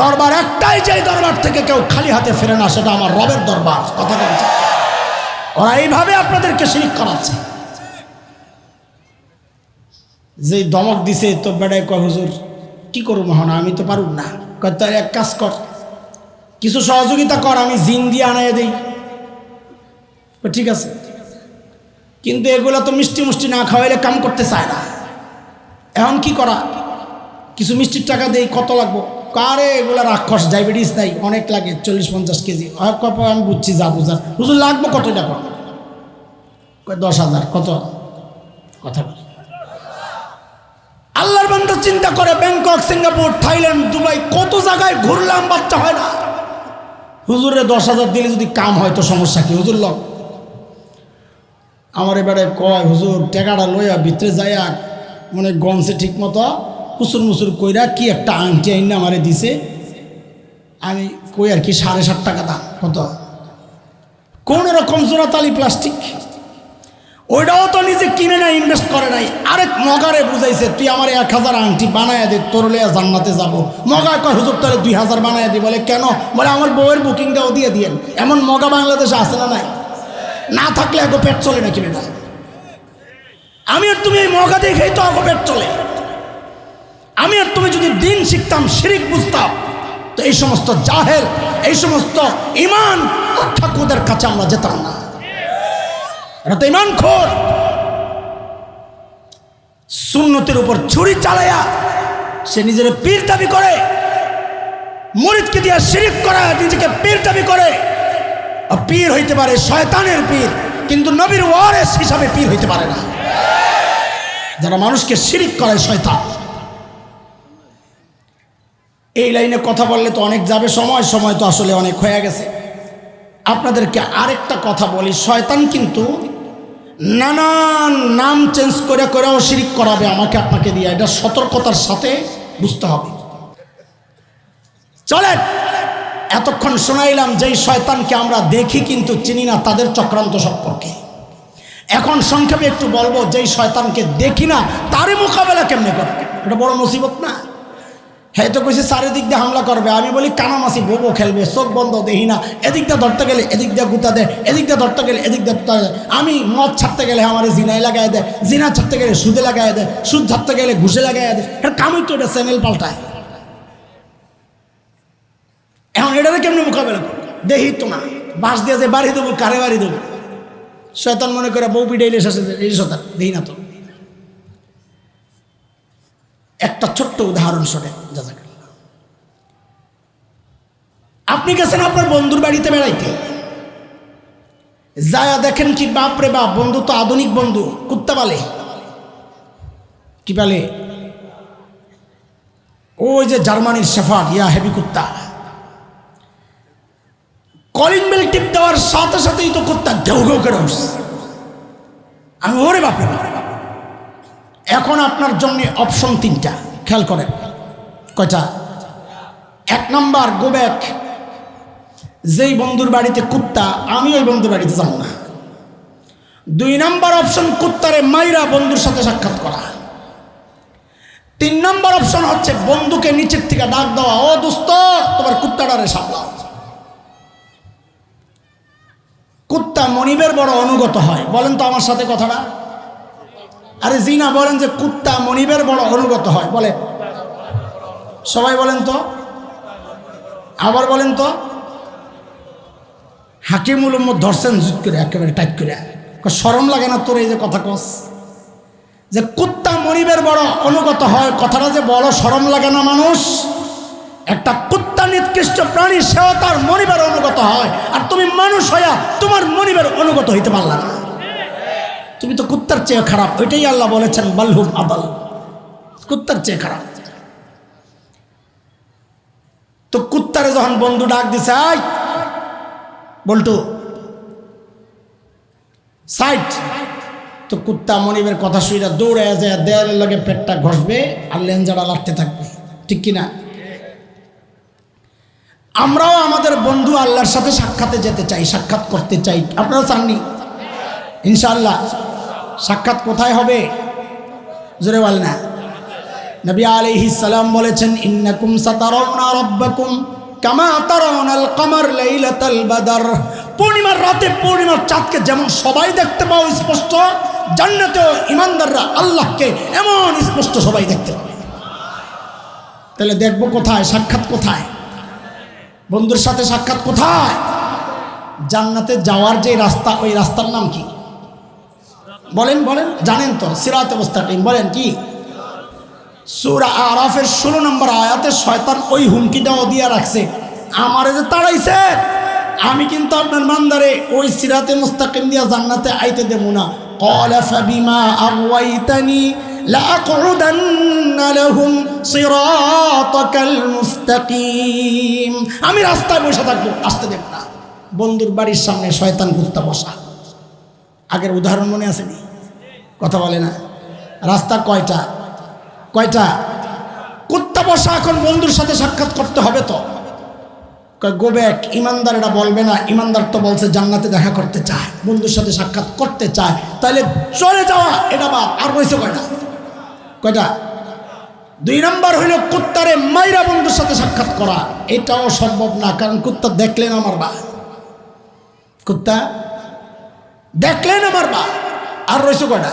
দরবার একটাই, যে দরবার থেকে কেউ খালি হাতে ফেরে না, সেটা আমার রবের দরবার। কথা বলছে, ওরা এইভাবে আপনাদেরকে শিরিক করাচ্ছে। যে দমক দিছে, তো বেড়ায় কয় হুজুর কি করবো মহানা, আমি তো পারুম না। কয় তার এক কাজ কর, কিছু সহযোগিতা কর, আমি জিন দিয়ে আনাইয়া দিই। ঠিক আছে, কিন্তু এগুলো তো মিষ্টি মুষ্টি না খাওয়াইলে কাম করতে চায় না। এখন কি করা, কিছু মিষ্টির টাকা দেই, কত লাগবো? কারে এগুলা রাক্ষস, ডায়াবেটিস নাই, অনেক লাগে, 40-50 কেজি। আমি বুঝছি, যা বুঝার। হুজুর লাগবো কত টাকা? 10,000। কত? কথা বল। আল্লাহর বান্দা চিন্তা করে, ব্যাংকক, সিঙ্গাপুর, থাইল্যান্ড, দুবাই, কত জায়গায় ঘুরলাম, বাচ্চা হয় না। হুজুরে 10,000 দিলে যদি কাম হয় তো সমস্যা কি? হুজুর লক আমার এবারে কয়, হুজুর টাকাটা লইয়া ভিতরে যাইয়া মানে গনছে ঠিক মতো, কুসুর মুসুর কইরা কি একটা আংটি আইনা আমারে দিছে। আমি কই আর কি 7.5 টাকা দাম। কত? কোন রকম জোড়াতালি প্লাস্টিক। ওইটাও তো নিজে কিনে নাই, ইনভেস্ট করে নাই। আরেক মগারে বুঝাইছে, তুই আমার 1000 আংটি বানায় দে, তোর লইয়া জান্নাতে যাবো। মগা কয় হুজুর তাহলে 2000 বানায় দি। বলে কেন? বলে আমার বউয়ের বুকিংটাও দিয়ে দিয়েন। এমন মগা বাংলাদেশে আসে না? নাই, না থাকলে এগো পেট চলে না কিনে না। আমি আর তুমি এই মগা দেখেই তো এগো পেট চলে। আমি আর তুমি যদি দিন শিখতাম, শিরিক বুঝতাম, তো এই সমস্ত জাহেল, এই সমস্ত ইমান ঠাকুরদের কাছে আমরা যেতাম না। এরা তো ইমান খোর। সুন্নতের উপর ছুরি চালাইয়া সে নিজের পীর দাবি করে, মুরিদকে দিয়া শিরিক করা নিজেকে পীর দাবি করে। পীর হইতে পারে শয়তানের পীর, কিন্তু নবীর ওয়ারিস হিসাবে পীর হইতে পারে না। যারা মানুষকে শিরিক করে শয়তান। এই লাইনে কথা বললে তো অনেক যাবে, সময় তো আসলে অনেক হয়ে গেছে। আপনাদেরকে আরেকটা কথা বলি, শয়তান কিন্তু নানান নাম চেঞ্জ করে করেও শিরিক করাবে আমাকে আপনাকে দিয়ে, এটা সতর্কতার সাথে বুঝতে হবে। চলেন, এতক্ষণ শোনাইলাম যেই শয়তানকে আমরা দেখি কিন্তু চিনি না তাদের চক্রান্ত সম্পর্কে। এখন সংক্ষেপে একটু বলবো যেই শয়তানকে দেখি না তারই মোকাবেলা কেমনে করবে। এটা বড় মুসিবত না? হ্যাঁ, তো কইছে চারিদিক দিয়ে হামলা করবে। আমি বলি কানামাছি বোবো খেলবে, চোখ বন্ধ, দেখি না, এদিক দিয়ে ধরতে গেলে এদিক দিয়ে গুতা দেয়, এদিক দিয়ে ধরতে গেলে এদিক দিয়ে গুতা দেয়। আমি মদ ছাড়তে গেলে আমার জিনায় লাগাই দেয়, জিনা ছাড়তে গেলে সুদে লাগাই দেয়, সুদ ছাড়তে গেলে ঘুষে লাগাই দেয়। এটা কামই তো, এটা চ্যানেল পাল্টায়। এখন এটারে কেমনি মোকাবেলা করবো? দেখি তো না, বাঁশ দিয়ে যে বাড়ি দেবো, কারে বাড়ি দেবো? শয়তান মনে করে বউ পিটাইলে শেষে এই শতান, দেখি না তো। একটা ছোট্ট উদাহরণ শোনে, জাযাকাল্লাহ। আপনি গেছেন আপনার বন্ধুর বাড়িতে বেড়াইতে, যায়া দেখেন কি বাপ রে বাপ, বন্ধু তো আধুনিক বন্ধু, কুত্তা পালে। কি পালে? ওই যে জার্মানির শেফার্ড, ইয়া হেভি কুত্তা। কলিং বেল টিপ দেওয়ার সাথে সাথেই তো কুত্তা ঢেউ ঘেউ করে উঠছে। আমি ওরে বাপরে বাপ। এখন আপনার জন্য অপশন তিনটা, খেয়াল করেন। কয়টা? 1 নাম্বার, গো ব্যাক। যেই বন্ধুর বাড়িতে কুত্তা, আমি ওই বন্ধুর বাড়িতে যাব না। 2 নাম্বার অপশন, কুত্তারে মাইরা বন্ধুর সাথে সাক্ষাৎ করা। 3 নাম্বার অপশন হচ্ছে বন্ধুকে নিচের থেকে ডাক দেওয়া, ও দোস্ত তোমার কুত্তাটারে সামলাও। কুত্তা মনিবের বড় অনুগত হয়, বলেন তো আমার সাথে কথাটা। আরে জি না, বলেন যে কুত্তা মনিবের বড় অনুগত হয়, বলে সবাই বলেন তো, আবার বলেন তো। হাকিমুল উম্মত ধরছেন জুত করে, একেবারে টাইট করে। শরম লাগে না তোর এই যে কথা কস, যে কুত্তা মনিবের বড় অনুগত হয়, কথাটা যে বড় শরম লাগে না? মানুষ, একটা কুত্তা নিকৃষ্ট প্রাণী, সেও তার মনিবের অনুগত হয়, আর তুমি মানুষ হইয়া তোমার মনিবের অনুগত হইতে পারলা না। তুমি তো কুত্তার চেয়ে খারাপ। ওইটাই আল্লাহ বলেছেন বালহুম আদাল, কুত্তার চেয়ে খারাপ। তো কুত্তারে যখন বন্ধু ডাক দিছে, আই বল্টু সাইড, তো কুত্তা মনিবের কথা শুইরা দৌড়ে যায়, দেয়ালের লগে পেটটা ঘষবে আর লেঞ্জাটা লাগতে থাকবে, ঠিক কিনা? আমরাও আমাদের বন্ধু আল্লাহর সাথে সাক্ষাতে যেতে চাই, সাক্ষাৎ করতে চাই। আপনারা চাননি? ইনশাআল্লাহ। সাক্ষাৎ কোথায় হবে? জোরে বল না। নবী আলাইহিস সালাম বলেছেন, ইন্নাকুম সাতারাউনা রাব্বাকুম কামা তারাউনাল কমার লাইলাতাল বাদর। পূর্ণিমার রাতে পূর্ণিমার চাঁদকে যেমন সবাই দেখতে পাও স্পষ্ট, জান্নাতেও ইমানদাররা আল্লাহকে এমন স্পষ্ট সবাই দেখতে পাবে। তাহলে দেখবো কোথায়? সাক্ষাৎ কোথায়? বন্ধুর সাথে সাক্ষাৎ কোথায়? জান্নাতে যাওয়ার যে রাস্তা, ওই রাস্তার নাম কি? বলেন বলেন, জানেন তো? সিরাতে মুস্তাকিম। বলেন কি? সূরা আরাফের 16 নম্বর আয়াতে শয়তান ওই হুমকিটাও দিয়া রাখছে, আমারে যে তাড়াইছে, আমি কিন্তু আপনার বান্দারে ওই সিরাতে মুস্তাকিম দিয়া জান্নাতে আইতে দেব না। ক্বালা ফাবিমা আগওয়াইতানি লাআকউদান্না লাহুম সিরাতাকাল মুস্তাকিম। আমি রাস্তায় বসে থাকবো, আসতে দেব না। বন্ধুর বাড়ির সামনে শয়তান কুত্তা বসা। আগের উদাহরণ মনে আসেনি? কথা বলে না। রাস্তা কয়টা? কয়টা? কুত্তা বসা। এখন বন্ধুর সাথে সাক্ষাৎ করতে হবে তো, গো ব্যাক। ইমানদার এটা বলবে না, ইমানদার তো বলছে জান্নাতে দেখা করতে চায়, বন্ধুর সাথে সাক্ষাৎ করতে চায়, তাহলে চলে যাওয়া এটা বাদ। আর রয়েছে কয়টা? কয়টা? 2 নাম্বার হইল কুত্তারে মাইরা বন্ধুর সাথে সাক্ষাৎ করা। এটাও সম্ভব না, কারণ কুত্তা দেখলেন আমার বা, কুত্তা দেখলেন আমার বা। আর রয়েছে কয়টা?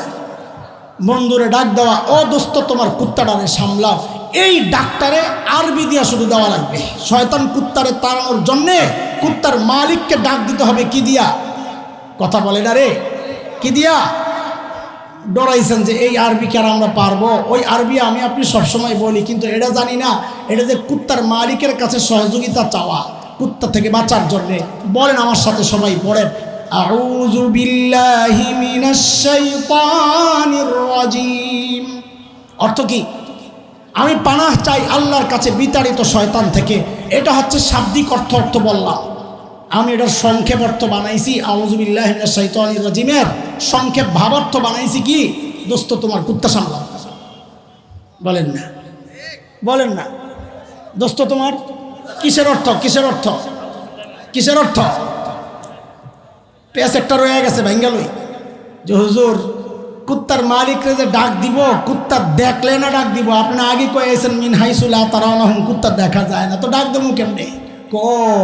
বন্ধুরে ডাক দেওয়া, ও দোস্ত তোমার কুত্তাটারে সামলাও। এই ডাক্তারে আরবি দিয়া শুধু দেওয়া লাগবে। শয়তান কুত্তারে তাড়ানোর জন্যে কুত্তার মালিককে ডাক দিতে হবে কি দিয়া? কথা বলে না রে, কি দিয়া? ডরাইছেন যে এই আরবি কি আর আমরা পারবো? ওই আরবি আমি আপনি সবসময় বলি, কিন্তু এটা জানি না এটা যে কুত্তার মালিকের কাছে সহযোগিতা চাওয়া কুত্তা থেকে বাঁচার জন্যে। বলেন আমার সাথে সবাই, পড়েন আউযু বিল্লাহি মিনাশ শাইতানির রাজিম। অর্থ কি? আমি পানাহ চাই আল্লাহর কাছে বিতাড়িত শয়তান থেকে। এটা হচ্ছে শাব্দিক অর্থ, অর্থ বললাম। আমি এটার সংক্ষেপ অর্থ বানাইছি আউযু বিল্লাহি মিনাশ শাইতানির রাজিমের সংক্ষেপ ভাবার্থ বানাইছি কি দোস্ত তোমার কুত্তা সামলাও। বলেন না, বলেন না দোস্ত তোমার কিসের অর্থ, কিসের অর্থ, কিসের অর্থ? পেস একটা রয়ে গেছে ভাঙ্গালই যে হুজুর কুত্তার মালিকরে যে ডাক দিব, কুত্তা দেখলে না ডাক দিব? আপনি আগে কয়েছেন মিন হাইসুলা তারাহুম, কুত্তা দেখা যায় না, তো ডাক দেবো কেমনে? কো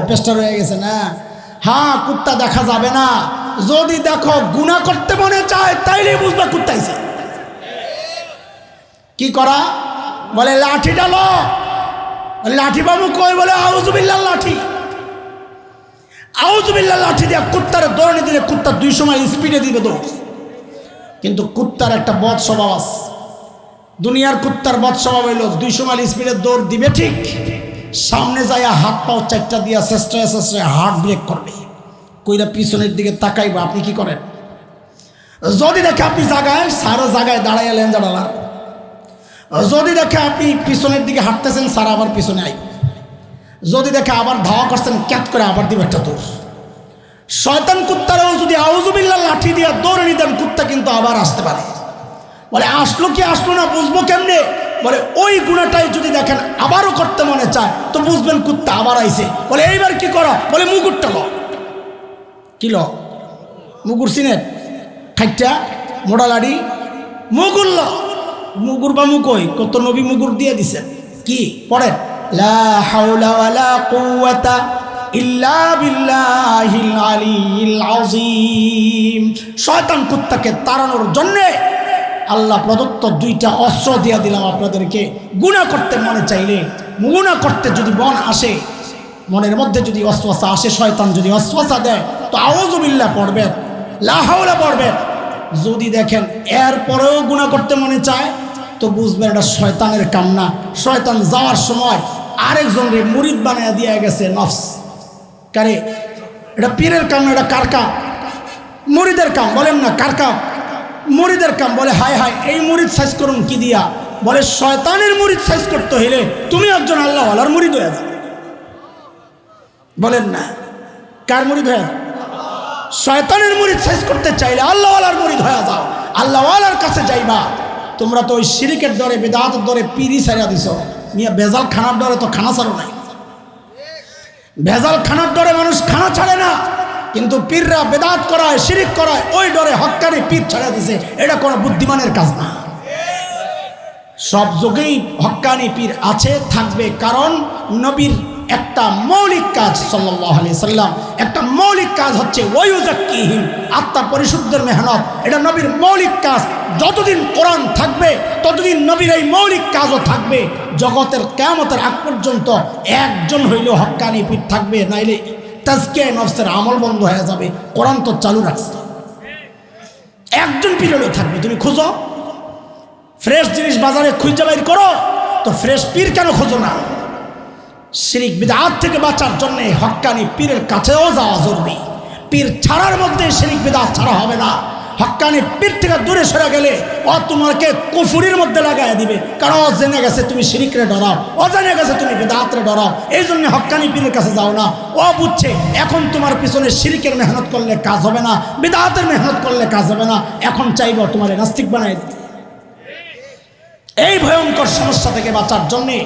পেস্টা রয়ে গেছে না? হ্যাঁ, কুত্তা দেখা যাবে না। যদি দেখো গুনাহ করতে মনে চায় তাইলে বুঝবা কুত্তা আইছে। কি করা? বলে লাঠি ডালো। লাঠি বাবু কই? বলে আউযু বিল্লাহ লাঠি। আউযু বিল্লাহ লাঠি দিয়ে কুত্তারে দৌড়ে দিলে কুত্তা 2 সময় স্পিডে দিবে দৌড়। কিন্তু কুত্তার একটা বদ স্বভাব আছে। দুনিয়ার কুত্তার বদ স্বভাব হইল 200 মাইল স্পিডে দৌড় দিবে ঠিক, সামনে যায় হাত পাও চারটা দিয়া চেষ্টায় চেষ্টায় হার্ট ব্রেক করবে, কইরা পিছনের দিকে তাকাইবা। আপনি কি করেন? যদি দেখে আপনি জায়গায় সারা জায়গায় দাঁড়াইয়া লেঞ্জা ডালার, যদি দেখে আপনি পিছনের দিকে হাঁটতেছেন সারা আবার পিছনে আই, যদি দেখে আবার ধাওয়া করছেন ক্যাট করে আবার দিবে একটা দৌড়। শয়তান কুত্তারাও যদি আউযু বিল্লাহ লাঠি দিয়া দৌড়ে নিতেন কুত্তা কিন্তু আবার আসতে পারে। বলে আসলো কি আসলো না বুঝবো কেমনে? বলে ওই গুণাটাই যদি দেখেন আবারও করতে মনে চায় তো বুঝবেন কুত্তা আবার আইছে। বলে এইবার কি করো? বলে মুগুরটা ল। কি ল? মুগুর চিনেন? খাইটা মোড়া লাড়ি মুগুর ল। মুগুর বা মুকই কত নবী মুগুর দিয়ে দিছেন। কি পড়েন? লা হাওলা ওয়ালা কুওয়াতা ইল্লা বিল্লাহিল আলিয়্যিল আযীম। শয়তান কুত্তাকে তাড়ানোর জন্য আল্লাহ প্রদত্ত 2টা অস্ত্র দিয়ে দিলাম আপনাদেরকে। গুনাহ করতে মনে চাইলে, গুনাহ করতে যদি মন আসে, মনের মধ্যে যদি ওয়াসওয়াসা আসে, শয়তান যদি ওয়াসওয়াসা দেয় তো আউযু বিল্লাহ পড়বেন, লা হাওলা পড়বেন। যদি দেখেন এরপরেও গুনাহ করতে মনে চায় তো বুঝবেন এটা শয়তানের কাম না। শয়তান যাওয়ার সময় আরেকজনরে মুরিদ বানায়া দিয়ে গেছে নফস। কারে? এটা পীরের কাম না, এটা কার কাম? মুরিদের কাম। বলেন না কার কাম? মুরিদের কাম। বলে হায় হায় এই মুরিদ সাইজ করুন কি দিয়া? বলে শয়তানের মুরিদ সাইজ করতে হইলে তুমি একজন আল্লাহওয়ালার মুরিদ হয়ে যাও। বলেন না কার মুরিদ হয়ে যাও? শয়তানের মুরিদ সাইজ করতে চাইলে আল্লাহওয়ালার মুরিদ হয়ে যাও, আল্লাহওয়ালার কাছে যাইবা। তোমরা তো ওই শিরিকের ডরে বিদআতের ডরে পীরই ছাড়িয়া দিছ। মিয়া ভেজাল খানার ডরে তো খানা ছাড়ো নাই। ভেজাল খানার ডরে মানুষ খানা ছাড়ে না, কিন্তু পীররা বেদাত করায়, শিরিক করায়, ওই ডরে হক্কানি পীর ছাড়া দিছে। এটা কোনো বুদ্ধিমানের কাজ না। সব যুগেই হক্কানি পীর আছে, থাকবে, কারণ নবীর একটা মৌলিক কাজ সাল্লাল্লাহু আলাইহি সাল্লাম, একটা মৌলিক কাজ হচ্ছে ওয়ায়ুযাক্কিহিম, আত্মা পরিশুদ্ধের মেহনত। এটা নবীর মৌলিক কাজ। যতদিন কোরআন থাকবে ততদিন নবীর এই মৌলিক কাজও থাকবে। জগতের কিয়ামতের আগ পর্যন্ত একজন হইলেও হক্কানি পীর থাকবে, নাইলে তাজকিয়া নফসের আমল বন্ধ হয়ে যাবে। কোরআন তো চালু রাখছে, একজন পীর হলেও থাকবে। তুমি খুঁজো, ফ্রেশ জিনিস বাজারে খুঁজে বাইর করো, তো ফ্রেশ পীর কেন খোঁজো না? শিরিক বিদআত থেকে বাঁচার জন্য হক্কানি পীরের কাছেও যাওয়া জরুরি। পীর ছাড়ার মধ্যে শিরিক বিদআত ছাড়া হবে না। হক্কানি পীর থেকে দূরে সরে গেলে ও তোমাকে কুফুরির মধ্যে লাগাই দিবে, কারণ ও জেনে গেছে তুমি শিরিকরে ডরাও, ও জেনে গেছে তুমি বিদআতরে ডরাও। এই জন্য হক্কানি পীরের কাছে যাও না। ও বুঝছে এখন তোমার পিছনে শিরিকের মেহনত করলে কাজ হবে না, বিদআতের মেহনত করলে কাজ হবে না, এখন চাইব তোমার নাস্তিক বানাই দিতে। এই ভয়ঙ্কর সমস্যা থেকে বাঁচার জন্যে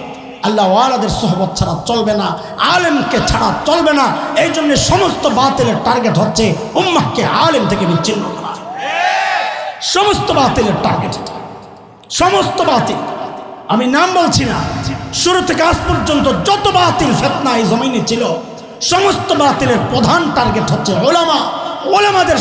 আল্লাহ ওয়ালাদের সোহবত ছাড়া চলবে না, আলেমকে ছাড়া চলবে না। এই জন্য সমস্ত বাতিলের টার্গেট হচ্ছে উম্মাহকে আলেম থেকে বিচ্ছিন্ন করা। সমস্ত বাতিলের টার্গেট, সমস্ত বাতিল, আমি নাম বলছি না, শুরু থেকে আজ পর্যন্ত যত বাতিল ফিতনা এই জমিনে ছিল, সমস্ত বাতিলের প্রধান টার্গেট হচ্ছে উলামা। উলামাদের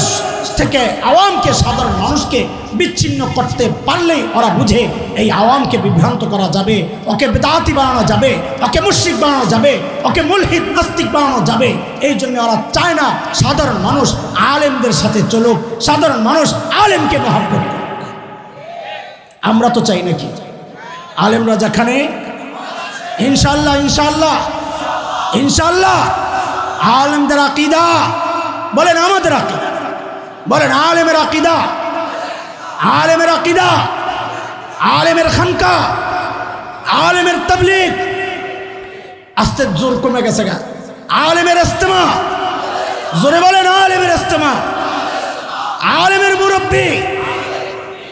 থেকে আওয়ামকে, সাধারণ মানুষকে বিচ্ছিন্ন করতে পারলেই ওরা বুঝে এই আওয়ামকে বিভ্রান্ত করা যাবে, ওকে বিদআতি বানানো যাবে, ওকে মুশরিক বানানো যাবে, ওকে মুলহিদ নাস্তিক বানানো যাবে। এই জন্য ওরা চায় না সাধারণ মানুষ আলেমদের সাথে চলুক, সাধারণ মানুষ আলেমকে মহব্বত করুক। আমরা তো চাই নাকি আলেমরা যেখানে ইনশাআল্লাহ ইনশাআল্লাহ ইনশাআল্লাহ আলেমদের আকীদা, বলেন আমাদের আকীদা, বলেন আলেমের আকীদা, আলেমের আকীদা, আলেমের খানকা, আলেমের তাবলীগ। আস্তে জোর কমে গেছে গা। আলেমের ইস্তেমা, জোরে বলেন আলেমের ইস্তেমা, আলেমের মুরব্বী,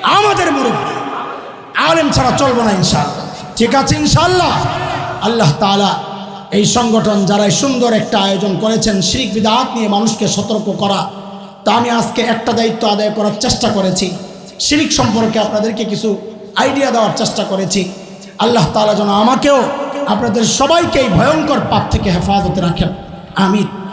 আমাদের মুরব্বী। আলেম ছাড়া চলবো না ইনশাআল্লাহ। ঠিক আছে ইনশাআল্লাহ। আল্লাহ তাআলা এই সংগঠন যারা সুন্দর একটা আয়োজন করেছেন শিরক বিদআত নিয়ে মানুষকে সতর্ক করা, তা আমি আজকে একটা দায়িত্ব আদায় করার চেষ্টা করেছি। শিরক সম্পর্কে আপনাদেরকে কিছু আইডিয়া দেওয়ার চেষ্টা করেছি। আল্লাহ তাআলা যেন আমাকেও আপনাদের সবাইকে এই ভয়ঙ্কর পাপ থেকে হেফাজতে রাখেন। আমিন।